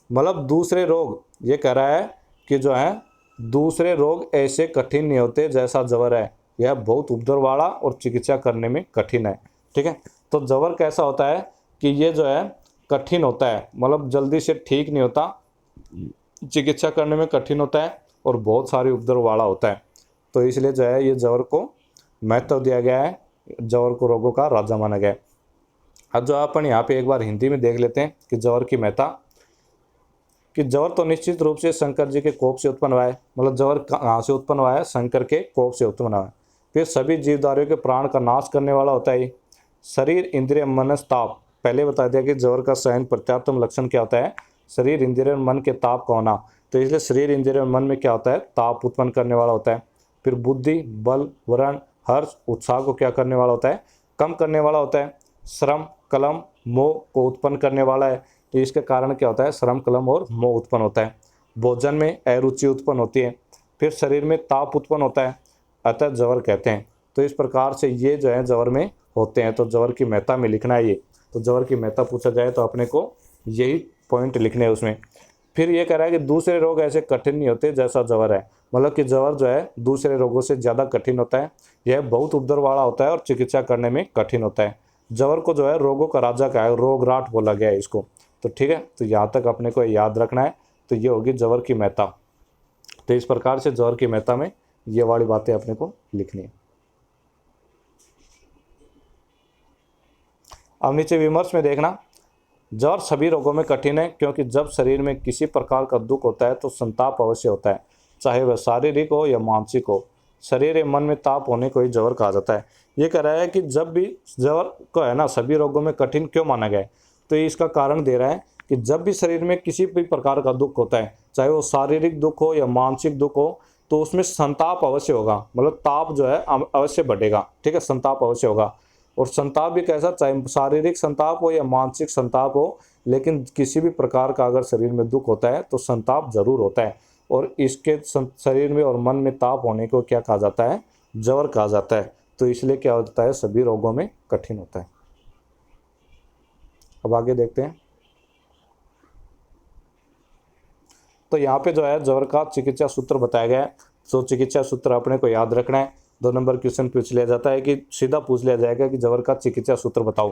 मतलब दूसरे रोग, ये कह रहा है कि जो है दूसरे रोग ऐसे कठिन नहीं होते जैसा जवर है, यह बहुत उपद्रव वाला और चिकित्सा करने में कठिन है, ठीक है। तो जवर कैसा होता है कि ये जो है कठिन होता है, मतलब जल्दी से ठीक नहीं होता, चिकित्सा करने में कठिन होता है और बहुत सारे उपद्रव वाला होता है। तो इसलिए जो है ये जवर को महत्व दिया गया है, जवर को रोगों का राजा माना गया है। अब जो अपन यहाँ पे एक बार हिंदी में देख लेते हैं कि जवर की महत्ता, कि जवर तो निश्चित रूप से शंकर जी के कोप से उत्पन्न हुआ है, मतलब जवर कहाँ से उत्पन्न हुआ है, शंकर के कोप से उत्पन्न हुआ है। फिर सभी जीवधारियों के प्राण का नाश करने वाला होता है। शरीर, इंद्रिय, मन, ताप, पहले बता दिया कि जवर का सहन प्रत्यात्म लक्षण क्या होता है, शरीर, इंद्रिय, मन के ताप का होना। तो इसलिए शरीर, इंद्रिय, मन में क्या होता है, ताप उत्पन्न करने वाला होता है। फिर बुद्धि, बल, वरण, हर्ष, उत्साह को क्या करने वाला होता है, कम करने वाला होता है। श्रम, कलम, मोह को उत्पन्न करने वाला है। तो इसके कारण क्या होता है, श्रम, कलम और मोह उत्पन्न होता है। भोजन में अरुचि उत्पन्न होती है। फिर शरीर में ताप उत्पन्न होता है, अतः जवर कहते हैं। तो इस प्रकार से ये जो है जवर में होते हैं। तो जवर की महत्ता में लिखना है ये। तो जवर की महत्ता पूछा जाए तो अपने को यही पॉइंट लिखने हैं उसमें। फिर ये कह रहा है कि दूसरे रोग ऐसे कठिन नहीं होते जैसा जवर है, मतलब कि जवर जो है दूसरे रोगों से ज़्यादा कठिन होता है, यह बहुत उपद्रव वाला होता है और चिकित्सा करने में कठिन होता है। जवर को जो है रोगों का राजा का है, रोग राट बोला गया है इसको। तो ठीक है, तो यहाँ तक अपने को याद रखना है। तो ये होगी जवर की महत्ता। तो इस प्रकार से जवर की महत्ता में ये वाली बातें अपने को लिखनी है। अब नीचे विमर्श में देखना, जवर सभी रोगों में कठिन है क्योंकि जब शरीर में किसी प्रकार का दुख होता है तो संताप अवश्य होता है, चाहे वह शारीरिक हो या मानसिक हो। शरीर एवं मन में ताप होने को ही जवर कहा जाता है। ये कह रहा है कि जब भी जवर को है ना सभी रोगों में कठिन क्यों माना गया है, तो इसका कारण दे रहा है कि जब भी शरीर में किसी भी प्रकार का दुख होता है, चाहे वो शारीरिक दुख हो या मानसिक दुख हो तो उसमें संताप अवश्य होगा, मतलब ताप जो है अवश्य बढ़ेगा, ठीक है, संताप अवश्य होगा। और संताप भी कैसा, चाहे शारीरिक संताप हो या मानसिक संताप हो, लेकिन किसी भी प्रकार का अगर शरीर में दुख होता है तो संताप जरूर होता है। और इसके शरीर में और मन में ताप होने को क्या कहा जाता है, ज्वर कहा जाता है। तो इसलिए क्या होता है, सभी रोगों में कठिन होता है। अब आगे देखते हैं। तो यहाँ पे जो है ज्वर का चिकित्सा सूत्र बताया गया है। तो चिकित्सा सूत्र अपने को याद रखना है। 2 नंबर क्वेश्चन पूछ लिया जाता है कि सीधा पूछ लिया जाएगा कि ज्वर का चिकित्सा सूत्र बताओ।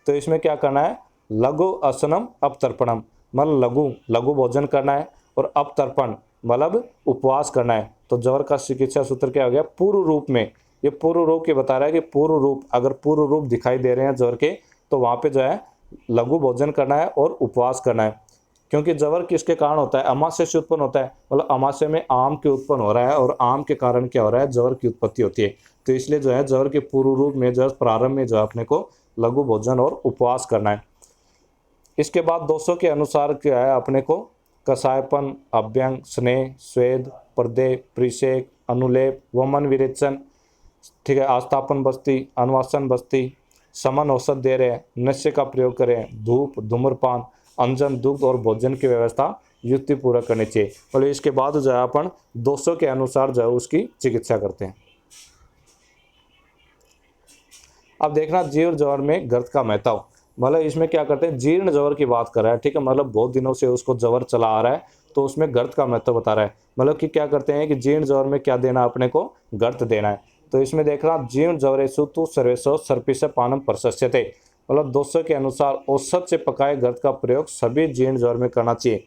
तो इसमें क्या करना है, लघु असनम अपतर्पणम, मतलब लघु लघु भोजन करना है, और अपतर्पण मतलब उपवास करना है। तो ज्वर का चिकित्सा सूत्र क्या हो गया, पूर्व रूप में, ये पूर्व रूप के बता रहा है कि पूर्व रूप, अगर पूर्व रूप दिखाई दे रहे हैं ज्वर के, तो वहाँ पे जो है लघु भोजन करना है और उपवास करना है। क्योंकि ज्वर किसके कारण होता है, अमाशय से उत्पन्न होता है, मतलब अमाशय में आम के उत्पन्न हो रहा है, और आम के कारण क्या हो रहा है, ज्वर की उत्पत्ति होती है। तो इसलिए जो है ज्वर के पूर्व रूप में जो प्रारंभ में जो है अपने को लघु भोजन और उपवास करना है। इसके बाद दोषों के अनुसार क्या है, अपने को कसायपन, अभ्यंग, स्नेह, स्वेद, पर्दे, प्रिषेक, अनुलेप, वमन विरेचन, ठीक है, आस्थापन बस्ती, अनुवासन बस्ती, समन औषध दे रहे, नशे का प्रयोग करें, धूप, धूम्रपान, अंजन, दुग्ध और भोजन की व्यवस्था युक्तिपूर्वक करनी चाहिए। मतलब इसके बाद जो है अपन दोषों के अनुसार जो है उसकी चिकित्सा करते हैं। अब देखना जीर्ण ज्वर में गर्द का महत्व, मतलब इसमें क्या करते हैं, जीर्ण ज्वर की बात कर रहा है, ठीक है, मतलब बहुत दिनों से उसको ज्वर चला आ रहा है, तो उसमें गर्द का महत्व बता रहा है। मतलब कि क्या करते हैं कि जीर्ण ज्वर में क्या देना, अपने को गर्द देना है। तो इसमें देखना, जीर्ण ज्वरेषु तु सर्वेशो सर्पिष पानम प्रशस्यते, मतलब दोषों के अनुसार औषध से पकाए गर्द का प्रयोग सभी जीर्ण ज्वर में करना चाहिए।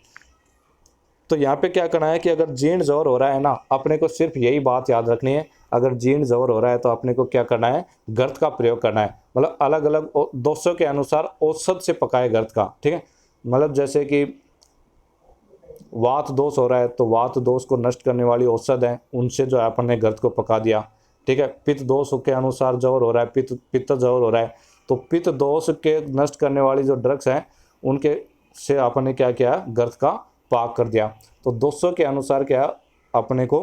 तो यहाँ पे क्या करना है कि अगर जीर्ण ज्वर हो रहा है ना, अपने को सिर्फ यही बात याद रखनी है, अगर जीर्ण ज्वर हो रहा है तो अपने को क्या करना है, गर्द का प्रयोग करना है। मतलब अलग अलग दोषों के अनुसार औषध से पकाए गर्द का, ठीक है। मतलब जैसे कि वात दोष हो रहा है तो वात दोष को नष्ट करने वाली औषध है, उनसे जो है अपन ने गर्द को पका दिया, ठीक है। पित्त दोष के अनुसार ज्वर हो रहा है, पित्त ज्वर हो रहा है, तो पित्त दोष के नष्ट करने वाली जो ड्रग्स हैं उनके से अपन ने क्या किया, गर्द का पाक कर दिया। तो दोषों के अनुसार क्या, अपने को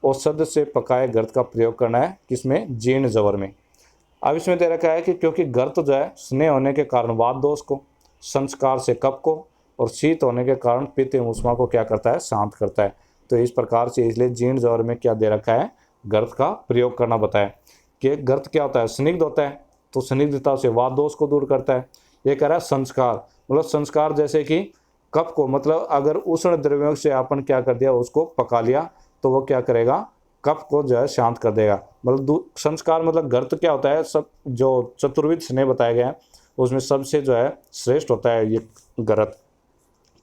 औषध से पकाए गर्द का प्रयोग करना है, किसमें, जीर्ण ज्वर में। अब इसमें दे रखा है कि क्योंकि गर्द जो है स्नेह होने के कारण वात दोष को, संस्कार से कफ को, और शीत होने के कारण पित्त एवं उष्मा को क्या करता है, शांत करता है। तो इस प्रकार से इसलिए जीर्ण ज्वर में क्या दे रखा है, गर्द का प्रयोग करना बताया। कि गर्द क्या होता है, स्निग्ध होता है, तो स्निग्धता से वात दोष को दूर करता है। ये कह रहा है संस्कार, मतलब संस्कार जैसे कि कफ को, मतलब अगर उष्ण द्रव्यों से अपन क्या कर दिया, उसको पका लिया, तो वो क्या करेगा, कफ को जो है शांत कर देगा। मतलब संस्कार मतलब गर्द क्या होता है, सब जो चतुर्विध स्नेह बताया गया है उसमें सबसे जो है श्रेष्ठ होता है ये गर्द।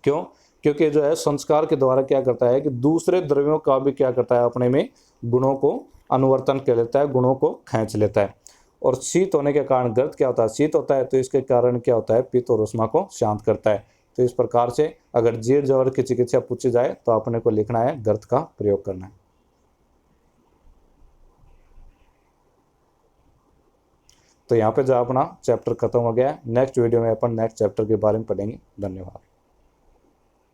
क्यों, क्योंकि जो है संस्कार के द्वारा क्या करता है कि दूसरे द्रव्यों का भी क्या करता है, अपने में गुणों को अनुवर्तन कर लेता है, गुणों को खींच लेता है। और शीत होने के कारण गर्द क्या होता है, शीत होता है, तो इसके कारण क्या होता है, पित्त और उष्मा को शांत करता है। तो इस प्रकार से अगर जीर्ण ज्वर की चिकित्सा पूछी जाए तो अपने को लिखना है, गर्द का प्रयोग करना है। तो यहाँ पे जो अपना चैप्टर खत्म हो गया है। नेक्स्ट वीडियो में अपन नेक्स्ट चैप्टर के बारे में पढ़ेंगे। धन्यवाद।